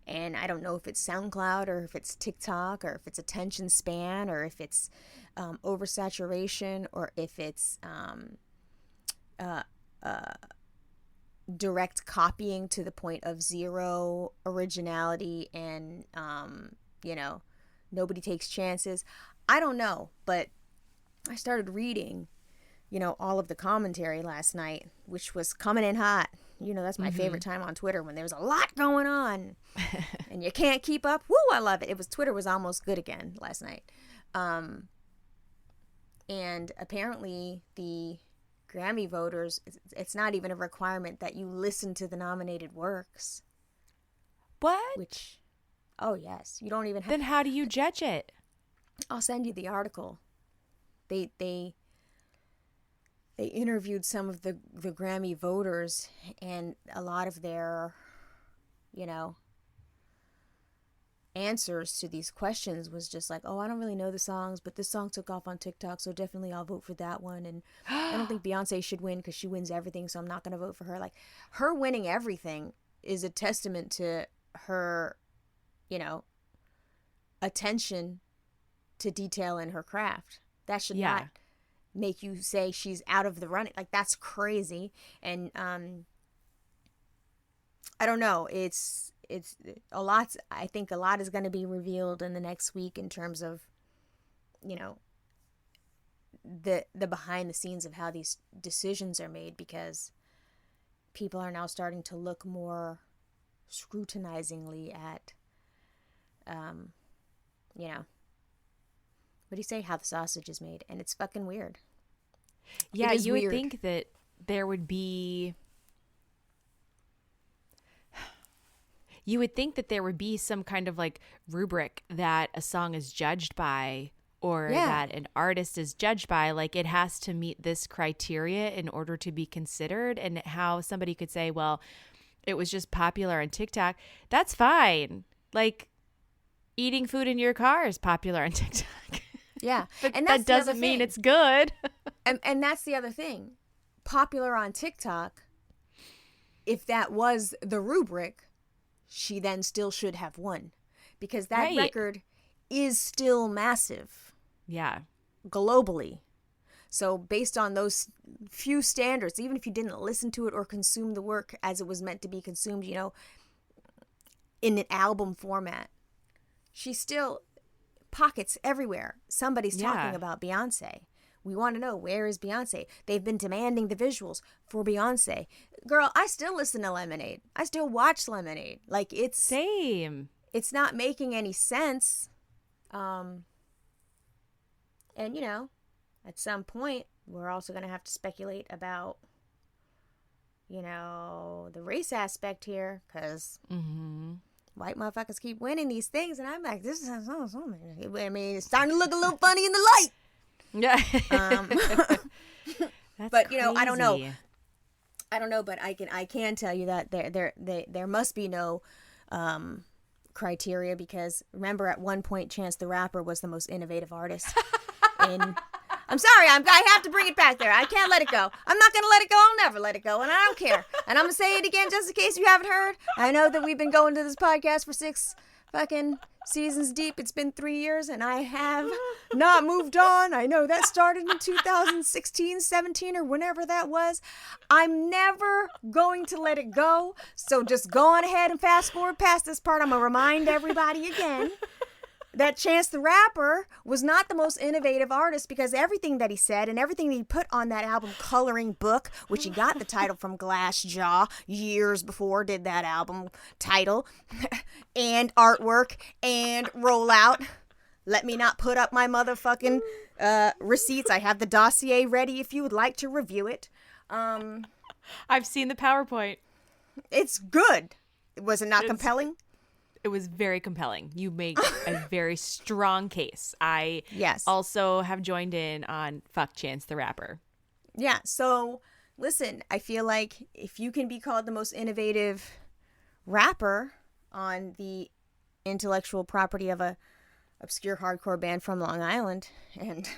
And I don't know if it's SoundCloud, or if it's TikTok, or if it's attention span, or if it's oversaturation, or if it's direct copying to the point of zero originality, and, you know, nobody takes chances. I don't know, but I started reading, you know, all of the commentary last night, which was coming in hot. You know, that's my favorite time on Twitter, when there's a lot going on and you can't keep up. Woo, I love it. Twitter was almost good again last night. And apparently the Grammy voters, it's not even a requirement that you listen to the nominated works.
What?
Which, oh yes, you don't even have.
Then how do you judge it?
I'll send you the article. They interviewed some of the Grammy voters, and a lot of their, you know, answers to these questions was just like, oh, I don't really know the songs, but this song took off on TikTok, so definitely I'll vote for that one. And I don't think Beyonce should win because she wins everything, so I'm not going to vote for her. Like, her winning everything is a testament to her, you know, attention to detail in her craft. That should not make you say she's out of the running. Like, that's crazy. And I don't know, it's a lot. I think a lot is going to be revealed in the next week in terms of, you know, the behind the scenes of how these decisions are made, because people are now starting to look more scrutinizingly at, you know, what do you say, how the sausage is made. And it's fucking weird.
Yeah, you would think that there would be... You would think that there would be some kind of, like, rubric that a song is judged by, or that an artist is judged by. Like, it has to meet this criteria in order to be considered. And how somebody could say, well, it was just popular on TikTok. That's fine. Like, eating food in your car is popular on TikTok.
Yeah.
But
and
that doesn't mean it's good.
and that's the other thing. Popular on TikTok, if that was the rubric, she then still should have won, because that record is still massive.
Yeah.
Globally. So based on those few standards, even if you didn't listen to it or consume the work as it was meant to be consumed, you know, in an album format, she still... pockets everywhere. Somebody's talking about Beyonce. We want to know, where is Beyonce? They've been demanding the visuals for Beyonce. Girl, I still listen to Lemonade. I still watch Lemonade. Like, it's...
Same.
It's not making any sense. And, you know, at some point, we're also going to have to speculate about, you know, the race aspect here, because... white motherfuckers keep winning these things, and I'm like, this is something. I mean, it's starting to look a little funny in the light.
Yeah.
But you know, I don't know, but I can tell you that there must be no criteria, because remember, at one point, Chance the Rapper was the most innovative artist in I'm sorry. I have to bring it back there. I can't let it go. I'm not going to let it go. I'll never let it go. And I don't care. And I'm going to say it again just in case you haven't heard. I know that we've been going to this podcast for 6 fucking seasons deep. It's been 3 years and I have not moved on. I know that started in 2016, 17 or whenever that was. I'm never going to let it go. So just go on ahead and fast forward past this part. I'm going to remind everybody again that Chance the Rapper was not the most innovative artist because everything that he said and everything that he put on that album Coloring Book, which he got the title from Glassjaw years before, did that album title, and artwork and rollout. Let me not put up my motherfucking receipts. I have the dossier ready if you would like to review it.
I've seen the PowerPoint.
It's good. Was it not compelling?
It was very compelling. You make a very strong case. I
Yes.
also have joined in on fuck Chance the Rapper.
Yeah, so listen, I feel like if you can be called the most innovative rapper on the intellectual property of a obscure hardcore band from Long Island and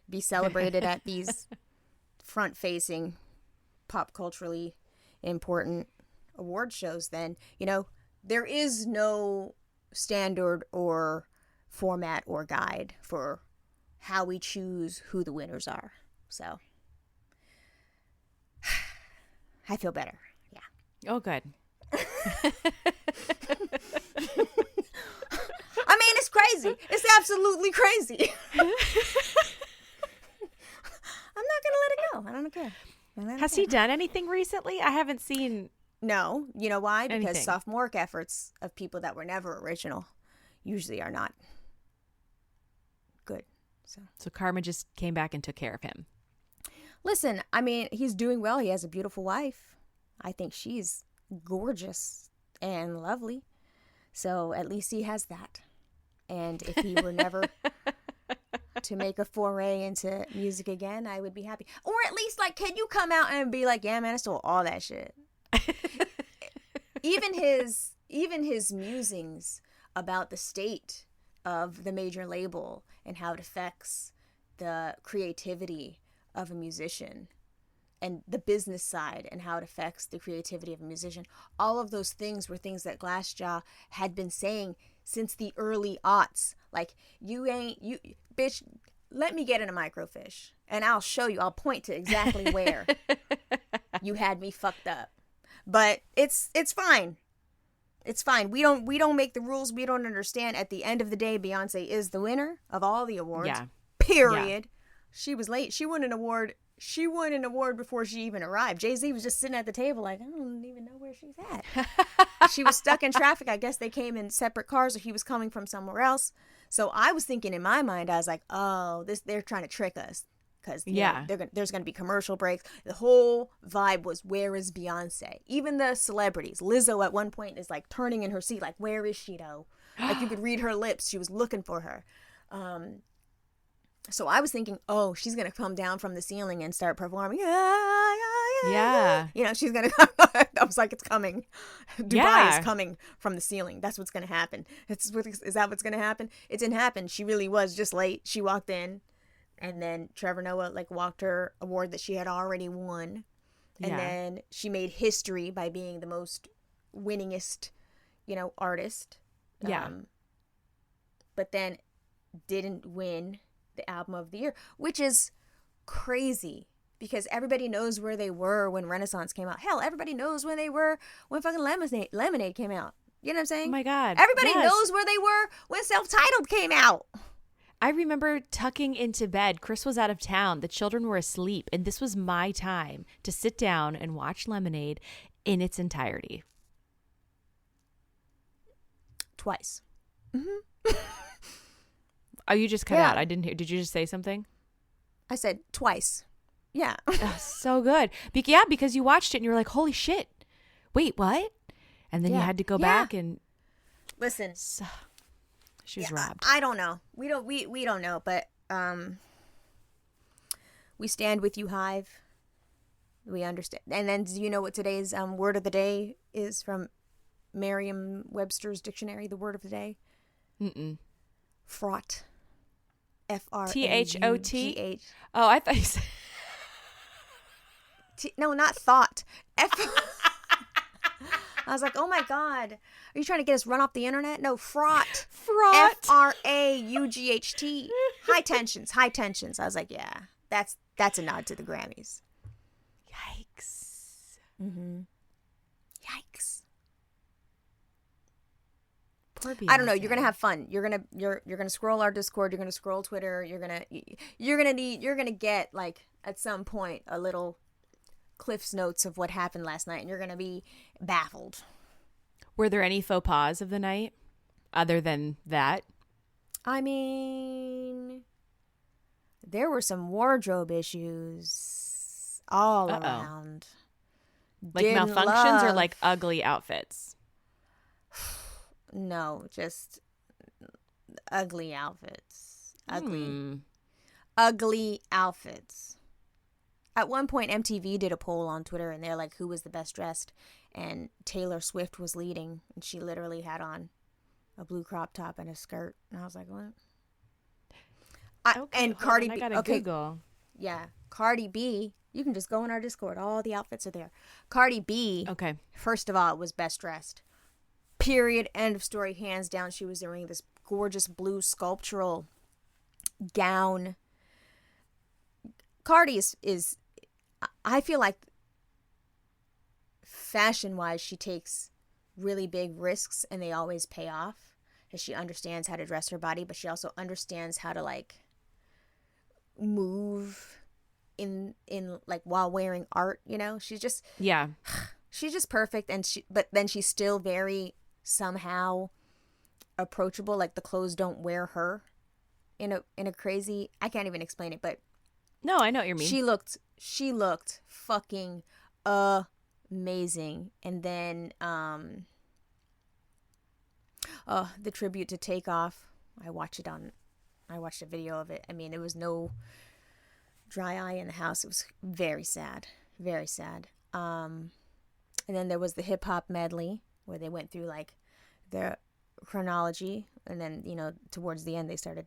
be celebrated at these front-facing, pop culturally important award shows, then, you know, there is no standard or format or guide for how we choose who the winners are. So I feel better. Yeah.
Oh, good.
I mean, it's crazy. It's absolutely crazy. I'm not going to let it go. I don't care.
Has he done anything recently? I haven't seen.
No. You know why? Because
Anything.
sophomoric efforts of people that were never original usually are not good.
So Karma just came back and took care of him.
Listen, I mean, he's doing well. He has a beautiful wife. I think she's gorgeous and lovely. So at least he has that. And if he were never to make a foray into music again, I would be happy. Or at least, like, can you come out and be like, yeah, man, I stole all that shit. Even his musings about the state of the major label and how it affects the creativity of a musician and the business side and how it affects the creativity of a musician. All of those things were things that Glassjaw had been saying since the early aughts. Like, bitch, let me get in a microfiche and I'll show you. I'll point to exactly where you had me fucked up. But it's fine. It's fine. We don't make the rules. We don't understand. At the end of the day, Beyonce is the winner of all the awards. Yeah. Period. Yeah. She was late. She won an award. She won an award before she even arrived. Jay-Z was just sitting at the table like, I don't even know where she's at. She was stuck in traffic. I guess they came in separate cars or he was coming from somewhere else. So I was thinking in my mind, I was like, oh, they're trying to trick us. Because there's going to be commercial breaks. The whole vibe was, where is Beyonce? Even the celebrities. Lizzo at one point is like turning in her seat like, where is she though? Like you could read her lips. She was looking for her. So I was thinking, oh, she's going to come down from the ceiling and start performing.
Yeah.
You know, she's going to I was like, it's coming. Dubai is coming from the ceiling. That's what's going to happen. Is that what's going to happen? It didn't happen. She really was just late. She walked in. And then Trevor Noah walked her award that she had already won. And then she made history by being the most winningest, artist.
Yeah.
But then didn't win the album of the year, which is crazy because everybody knows where they were when Renaissance came out. Hell, everybody knows where they were when fucking Lemonade came out. You know what I'm saying?
Oh my God.
Everybody knows where they were when Self-Titled came out.
I remember tucking into bed. Chris was out of town. The children were asleep. And this was my time to sit down and watch Lemonade in its entirety.
Twice.
Mm-hmm. Oh, you just cut out. I didn't hear. Did you just say something?
I said twice. Yeah.
So good. Because you watched it and you were like, holy shit. Wait, what? And then you had to go back and...
Listen.
So, she was robbed.
I don't know. We don't know, but we stand with you, Hive. We understand. And then do you know what today's word of the day is from Merriam-Webster's dictionary, the word of the day?
Mm-mm.
Fraught.
Thot?
Fraught.
Oh, I thought you said.
No, not thought. I was like, oh my God. Are you trying to get us run off the internet? No, fraught.
Fraught.
Fraught. High tensions. High tensions. I was like, yeah, that's a nod to the Grammys.
Yikes.
Mm-hmm. Yikes.
Poor Beyonce.
I don't know. You're gonna have fun. You're gonna scroll our Discord. You're gonna scroll Twitter. You're gonna get like at some point a little Cliff's notes of what happened last night, and you're gonna be baffled.
Were there any faux pas of the night other than that?
I mean, there were some wardrobe issues all around.
Like malfunctions or like ugly outfits?
No, just ugly outfits. Ugly outfits. At one point, MTV did a poll on Twitter, and they're like, who was the best dressed? And Taylor Swift was leading, and she literally had on a blue crop top and a skirt. And I was like, what? And Cardi B.
I gotta Google.
Yeah, Cardi B. You can just go in our Discord. All the outfits are there. Cardi B, first of all, was best dressed. Period. End of story. Hands down. She was wearing this gorgeous blue sculptural gown. Cardi is I feel like fashion-wise, she takes really big risks and they always pay off. Because she understands how to dress her body, but she also understands how to like move in like while wearing art, you know? She's just she's just perfect, and but then she's still very somehow approachable. Like the clothes don't wear her in a crazy, I can't even explain it, but
no, I know what you mean.
She looked fucking amazing. And then the tribute to Takeoff, I watched a video of it. I mean, there was no dry eye in the house. It was very sad. Very sad. And then there was the hip hop medley where they went through like their chronology, and then, you know, towards the end they started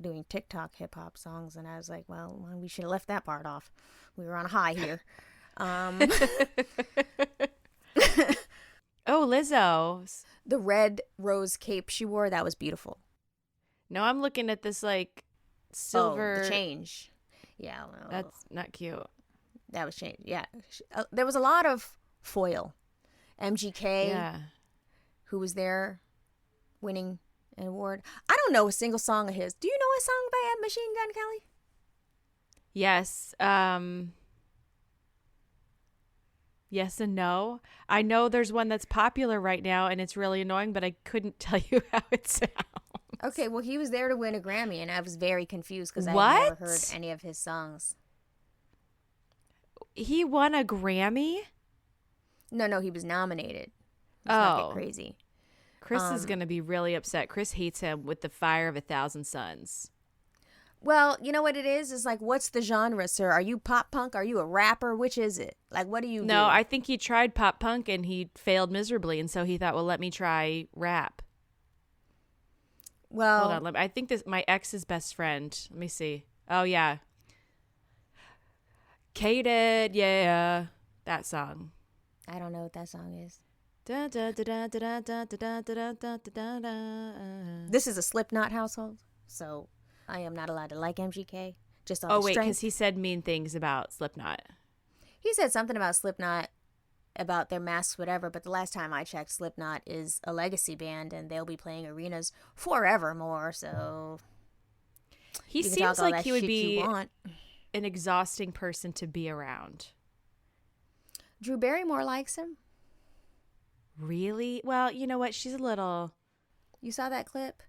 doing TikTok hip hop songs, and I was like, well, we should have left that part off. We were on a high here.
Oh, Lizzo.
The red rose cape she wore, that was beautiful.
No, I'm looking at this like silver
the change. Yeah, well,
that's not cute.
That was change. Yeah, there was a lot of foil. MGK, who was there, winning an award. I don't know a single song of his. Do you know a song by Machine Gun Kelly?
Yes. Yes and no. I know there's one that's popular right now, and it's really annoying, but I couldn't tell you how it sounds.
Okay, well, he was there to win a Grammy, and I was very confused because I never heard any of his songs.
He won a Grammy?
No, he was nominated. Let's not get crazy.
Chris is going to be really upset. Chris hates him with the fire of 1,000 suns.
Well, you know what it is? It's like, what's the genre, sir? Are you pop punk? Are you a rapper? Which is it? Like, what do you do?
No, I think he tried pop punk and he failed miserably. And so he thought, well, let me try rap.
Well,
hold on. I think this my ex's best friend. Let me see. Oh, yeah. Kated, yeah. That song.
I don't know what that song is. This is a Slipknot household, so I am not allowed to like MGK. Just on
wait, because he said mean things about Slipknot.
He said something about Slipknot, about their masks, whatever. But the last time I checked, Slipknot is a legacy band, and they'll be playing arenas forevermore. So
he seems like he would be an exhausting person to be around.
Drew Barrymore likes him.
Really? Well, you know what? She's a little...
You saw that clip?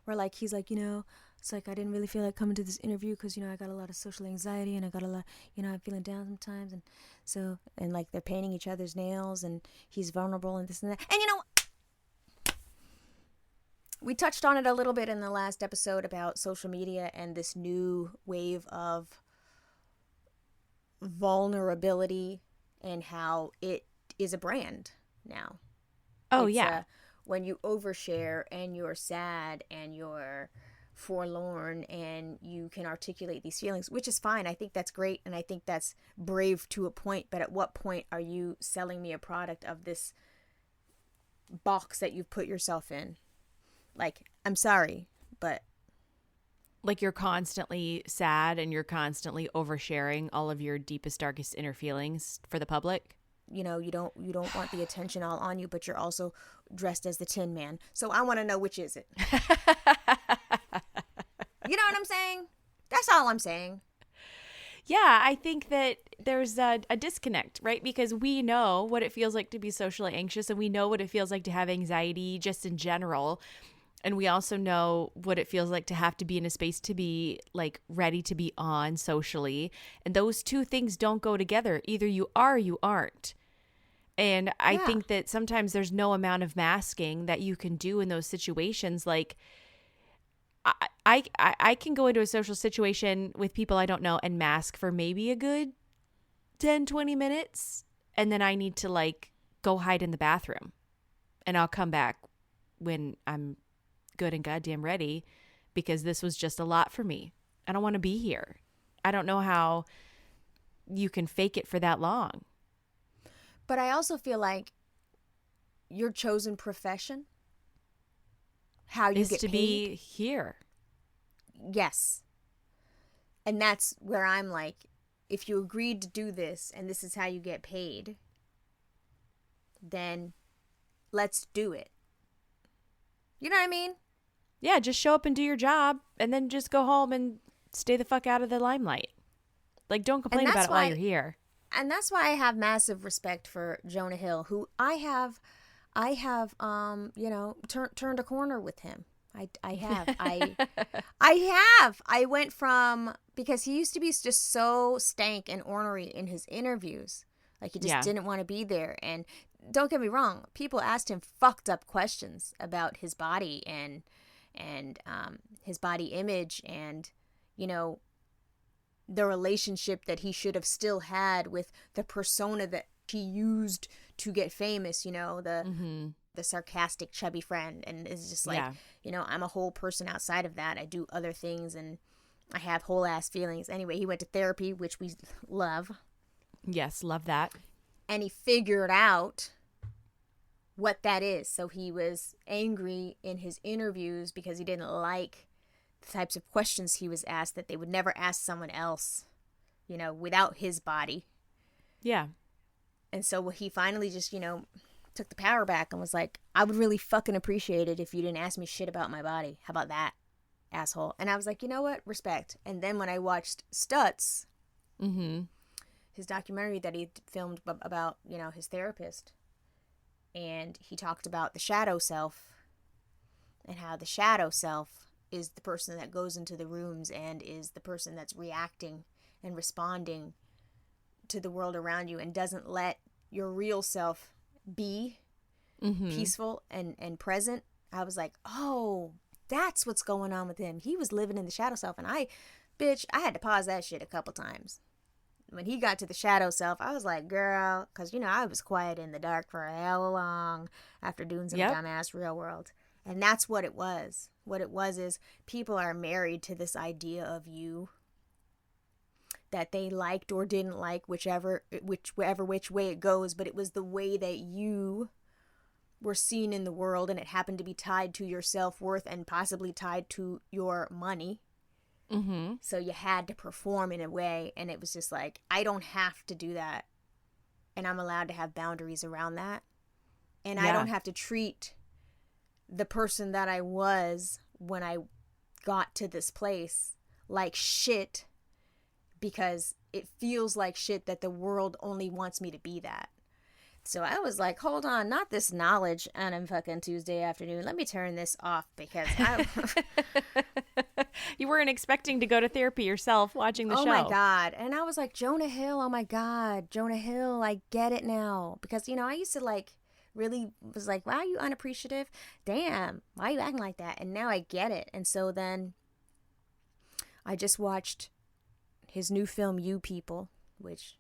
Where, like, he's like, you know, it's like I didn't really feel like coming to this interview because, you know, I got a lot of social anxiety and I got a lot, you know, I'm feeling down sometimes. And so, and, like, they're painting each other's nails and he's vulnerable and this and that. And, you know, we touched on it a little bit in the last episode about social media and this new wave of vulnerability and how it is a brand now.
Oh, yeah.
When you overshare and you're sad and you're forlorn and you can articulate these feelings, which is fine. I think that's great, and I think that's brave to a point, but at what point are you selling me a product of this box that you've put yourself in? Like, I'm sorry, but
Like you're constantly sad and you're constantly oversharing all of your deepest, darkest inner feelings for the public.
you know, you don't want the attention all on you, but you're also dressed as the Tin Man. So I want to know, which is it? You know what I'm saying? That's all I'm saying.
Yeah, I think that there's a disconnect, right? Because we know what it feels like to be socially anxious, and we know what it feels like to have anxiety just in general. And we also know what it feels like to have to be in a space to be like ready to be on socially. And those two things don't go together. Either you are or you aren't. And I think that sometimes there's no amount of masking that you can do in those situations. Like I can go into a social situation with people I don't know and mask for maybe a good 10, 20 minutes. And then I need to like go hide in the bathroom. And I'll come back when I'm good and goddamn ready, because this was just a lot for me. I don't want to be here. I don't know how you can fake it for that long.
But I also feel like your chosen profession, how you
Is
get
to
paid,
be here.
yes. And that's where I'm like, if you agreed to do this and this is how you get paid, then let's do it. You know what I mean?
Yeah, just show up and do your job and then just go home and stay the fuck out of the limelight. Like, don't complain about it while you're here.
And that's why I have massive respect for Jonah Hill, who I have turned a corner with him. I have. I went from, because he used to be just so stank and ornery in his interviews. Like, he just didn't want to be there. And don't get me wrong, people asked him fucked up questions about his body and his body image, and, you know, the relationship that he should have still had with the persona that he used to get famous, you know, the sarcastic chubby friend. And it's just like, you know, I'm a whole person outside of that. I do other things and I have whole ass feelings. Anyway, he went to therapy, which we love.
Yes, love that.
And he figured out what that is. So he was angry in his interviews because he didn't like the types of questions he was asked that they would never ask someone else, you know, without his body.
Yeah.
And so he finally just, you know, took the power back and was like, I would really fucking appreciate it if you didn't ask me shit about my body. How about that, asshole? And I was like, you know what? Respect. And then when I watched Stutz, his documentary that he filmed about, you know, his therapist, and he talked about the shadow self and how the shadow self is the person that goes into the rooms and is the person that's reacting and responding to the world around you and doesn't let your real self be peaceful and present. I was like, oh, that's what's going on with him. He was living in the shadow self. And I had to pause that shit a couple times. When he got to the shadow self, I was like, girl, because, you know, I was quiet in the dark for a hell long after doing some dumbass Real World. And that's what it was. What it was is people are married to this idea of you that they liked or didn't like, which way it goes, but it was the way that you were seen in the world, and it happened to be tied to your self-worth and possibly tied to your money. So you had to perform in a way, and it was just like, I don't have to do that, and I'm allowed to have boundaries around that, and I don't have to treat the person that I was when I got to this place like shit, because it feels like shit that the world only wants me to be that. So I was like, hold on, not this knowledge on a fucking Tuesday afternoon. Let me turn this off, because I...
You weren't expecting to go to therapy yourself watching the show.
Oh my God. And I was like, Jonah Hill, oh my God, Jonah Hill, I get it now. Because, you know, I used to like, really was like, wow, you unappreciative? Damn, why are you acting like that? And now I get it. And so then I just watched his new film, You People, which...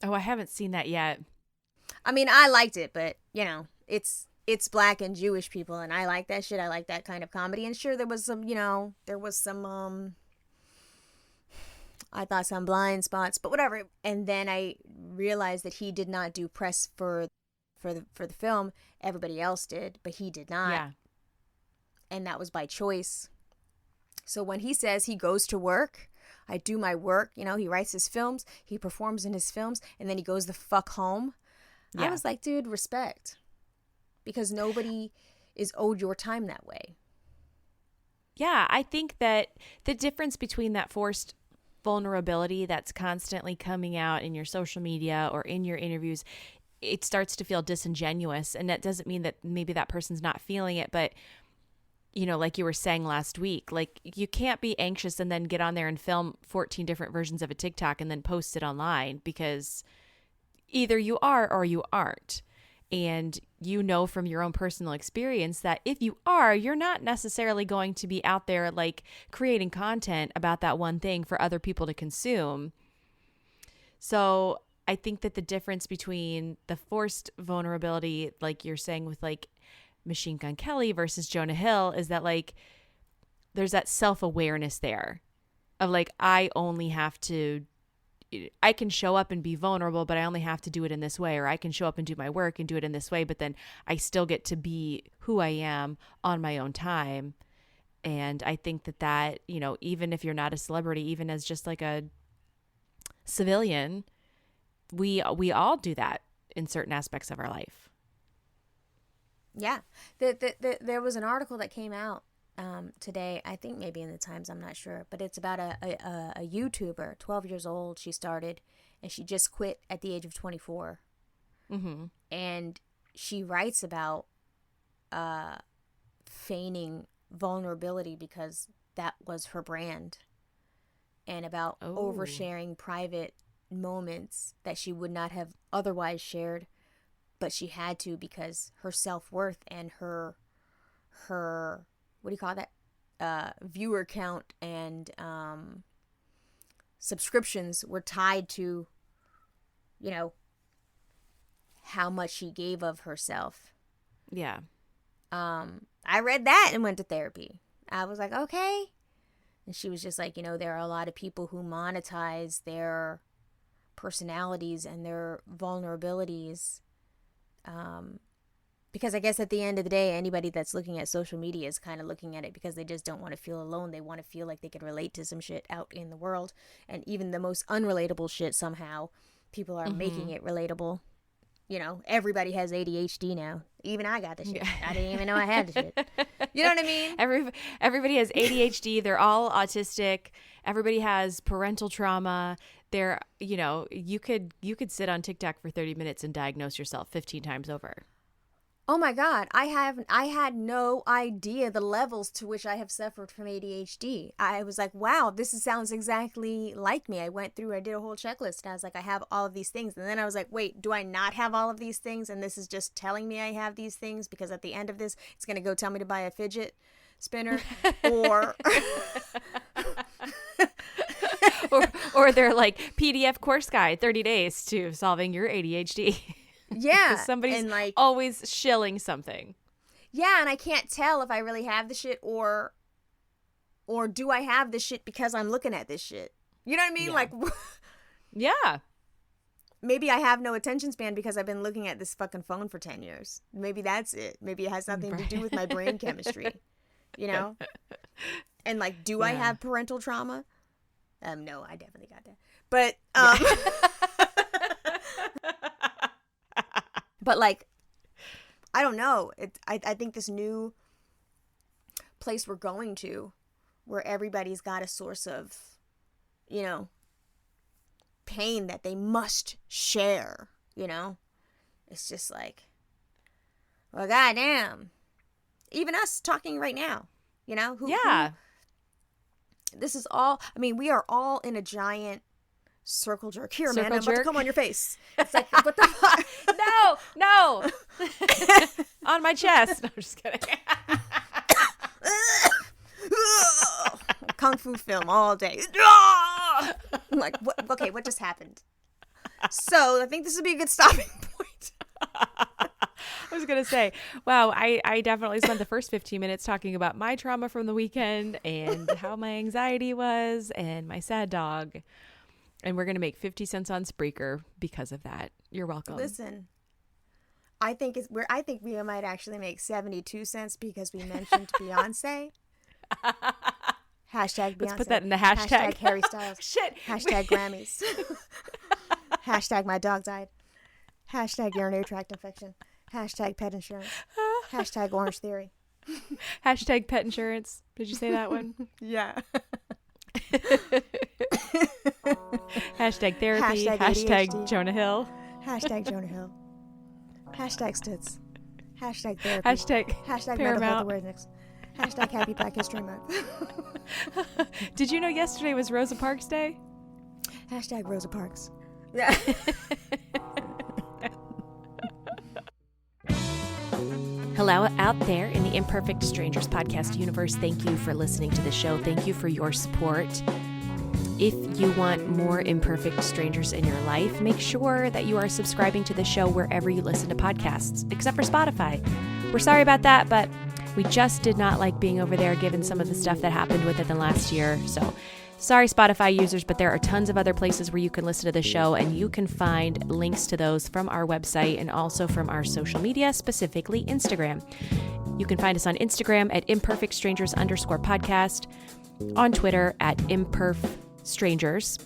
Oh, I haven't seen that yet.
I mean, I liked it, but, you know, it's it's black and Jewish people, and I like that shit. I like that kind of comedy. And sure, there was some, I thought some blind spots, but whatever. And then I realized that he did not do press for the film. Everybody else did, but he did not.
Yeah.
And that was by choice. So when he says he goes to work, I do my work, he writes his films, he performs in his films, and then he goes the fuck home. Yeah. I was like, dude, respect. Because nobody is owed your time that way.
Yeah, I think that the difference between that forced vulnerability that's constantly coming out in your social media or in your interviews, it starts to feel disingenuous. And that doesn't mean that maybe that person's not feeling it, but like you were saying last week, like you can't be anxious and then get on there and film 14 different versions of a TikTok and then post it online, because either you are or you aren't. And from your own personal experience that if you are, you're not necessarily going to be out there like creating content about that one thing for other people to consume. So I think that the difference between the forced vulnerability, like you're saying with like Machine Gun Kelly versus Jonah Hill, is that like there's that self-awareness there of like, I can show up and be vulnerable, but I only have to do it in this way, or I can show up and do my work and do it in this way, but then I still get to be who I am on my own time. And I think that even if you're not a celebrity, even as just like a civilian, we all do that in certain aspects of our life.
Yeah. There was an article that came out today, I think maybe in the Times, I'm not sure, but it's about a YouTuber, 12 years old. She started, and she just quit at the age of 24.
Mm-hmm.
And she writes about feigning vulnerability because that was her brand, and about oversharing private moments that she would not have otherwise shared, but she had to because her self-worth and her what do you call that? Viewer count and subscriptions were tied to, how much she gave of herself.
Yeah.
I read that and went to therapy. I was like, okay. And she was just like, there are a lot of people who monetize their personalities and their vulnerabilities. Because I guess at the end of the day, anybody that's looking at social media is kind of looking at it because they just don't want to feel alone. They want to feel like they can relate to some shit out in the world. And even the most unrelatable shit, somehow, people are making it relatable. Everybody has ADHD now. Even I got the shit. I didn't even know I had the shit. You know what I mean?
Everybody has ADHD. They're all autistic. Everybody has parental trauma. You could sit on TikTok for 30 minutes and diagnose yourself 15 times over.
Oh my God, I had no idea the levels to which I have suffered from ADHD. I was like, wow, sounds exactly like me. I did a whole checklist, and I was like, I have all of these things. And then I was like, wait, do I not have all of these things? And this is just telling me I have these things, because at the end of this, it's going to go tell me to buy a fidget spinner or...
or they're like PDF course guide, 30 days to solving your ADHD.
Yeah.
Somebody's always shilling something.
Yeah, and I can't tell if I really have the shit or do I have this shit because I'm looking at this shit. You know what I mean?
Yeah.
Like,
yeah.
Maybe I have no attention span because I've been looking at this fucking phone for 10 years. Maybe that's it. Maybe it has nothing to do with my brain chemistry. And like, do I have parental trauma? No, I definitely got that. But, but like, I don't know. I think this new place we're going to, where everybody's got a source of, pain that they must share, it's just like, well, goddamn. Even us talking right now, this is all, we are all in a giant circle jerk. Here, man, I'm about to come on your face. It's like, what the fuck?
No. On my chest. No, I'm just kidding.
Kung fu film all day. I'm like, what? Okay, what just happened? So I think this would be a good stopping point.
I was going to say, wow, I definitely spent the first 15 minutes talking about my trauma from the weekend and how my anxiety was and my sad dog. And we're going to make 50 cents on Spreaker because of that. You're welcome.
Listen, I think we might actually make 72 cents because we mentioned Beyonce. Hashtag Beyonce.
Let's put that in the hashtag.
Hashtag Harry Styles.
Shit.
Hashtag Grammys. Hashtag my dog died. Hashtag urinary tract infection. Hashtag pet insurance. Hashtag Orange Theory.
Hashtag pet insurance. Did you say that one?
Yeah.
Hashtag therapy.
Hashtag
Hashtag
ADHD.
Jonah Hill.
Hashtag Jonah Hill. Hashtag Stitz. Hashtag therapy.
Hashtag
Hashtag mental health
Paramount.
awareness. Hashtag Happy Black History Month.
Did you know yesterday was Rosa Parks Day?
Hashtag Rosa Parks. Yeah.
Hello out there in the Imperfect Strangers podcast universe. Thank you for listening to the show. Thank you for your support. If you want more imperfect strangers in your life, make sure that you are subscribing to the show wherever you listen to podcasts, except for Spotify. We're sorry about that, but we just did not like being over there given some of the stuff that happened with it in the last year. So sorry, Spotify users, but there are tons of other places where you can listen to the show, and you can find links to those from our website and also from our social media, specifically Instagram. You can find us on Instagram at imperfectstrangers_podcast, on Twitter at imperfstrangers.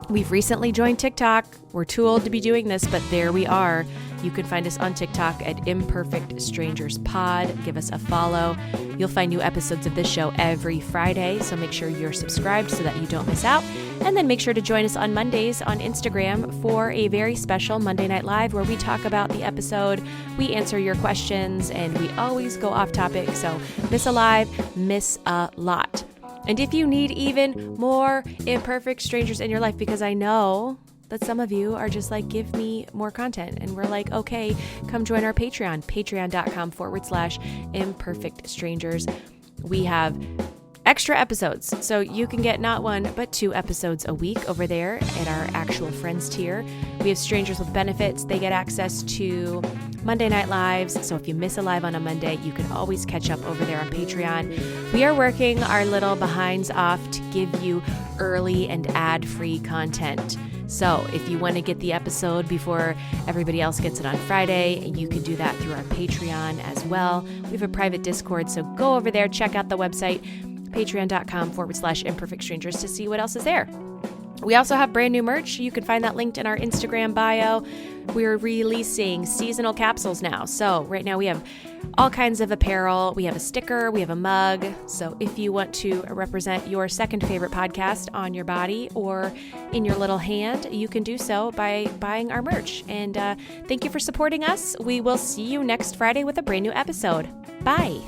We've recently joined TikTok. We're too old to be doing this, but there we are. You can find us on TikTok at Imperfect Strangers Pod. Give us a follow. You'll find new episodes of this show every Friday, so make sure you're subscribed so that you don't miss out. And then make sure to join us on Mondays on Instagram for a very special Monday Night Live where we talk about the episode, we answer your questions, and we always go off topic. So miss a live, miss a lot. And if you need even more imperfect strangers in your life, because I know that some of you are just like, give me more content. And we're like, okay, come join our Patreon, patreon.com/imperfect strangers. We have extra episodes, so you can get not one, but 2 episodes a week over there at our actual friends tier. We have strangers with benefits. They get access to Monday Night Lives. So if you miss a live on a Monday, you can always catch up over there on Patreon. We are working our little behinds off to give you early and ad-free content. So if you want to get the episode before everybody else gets it on Friday, you can do that through our Patreon as well. We have a private Discord, so go over there, check out the website, patreon.com/imperfect strangers to see what else is there. We also have brand new merch. You can find that linked in our Instagram bio. We're releasing seasonal capsules now. So right now we have all kinds of apparel. We have a sticker, we have a mug. So if you want to represent your second favorite podcast on your body or in your little hand, you can do so by buying our merch. And thank you for supporting us. We will see you next Friday with a brand new episode. Bye.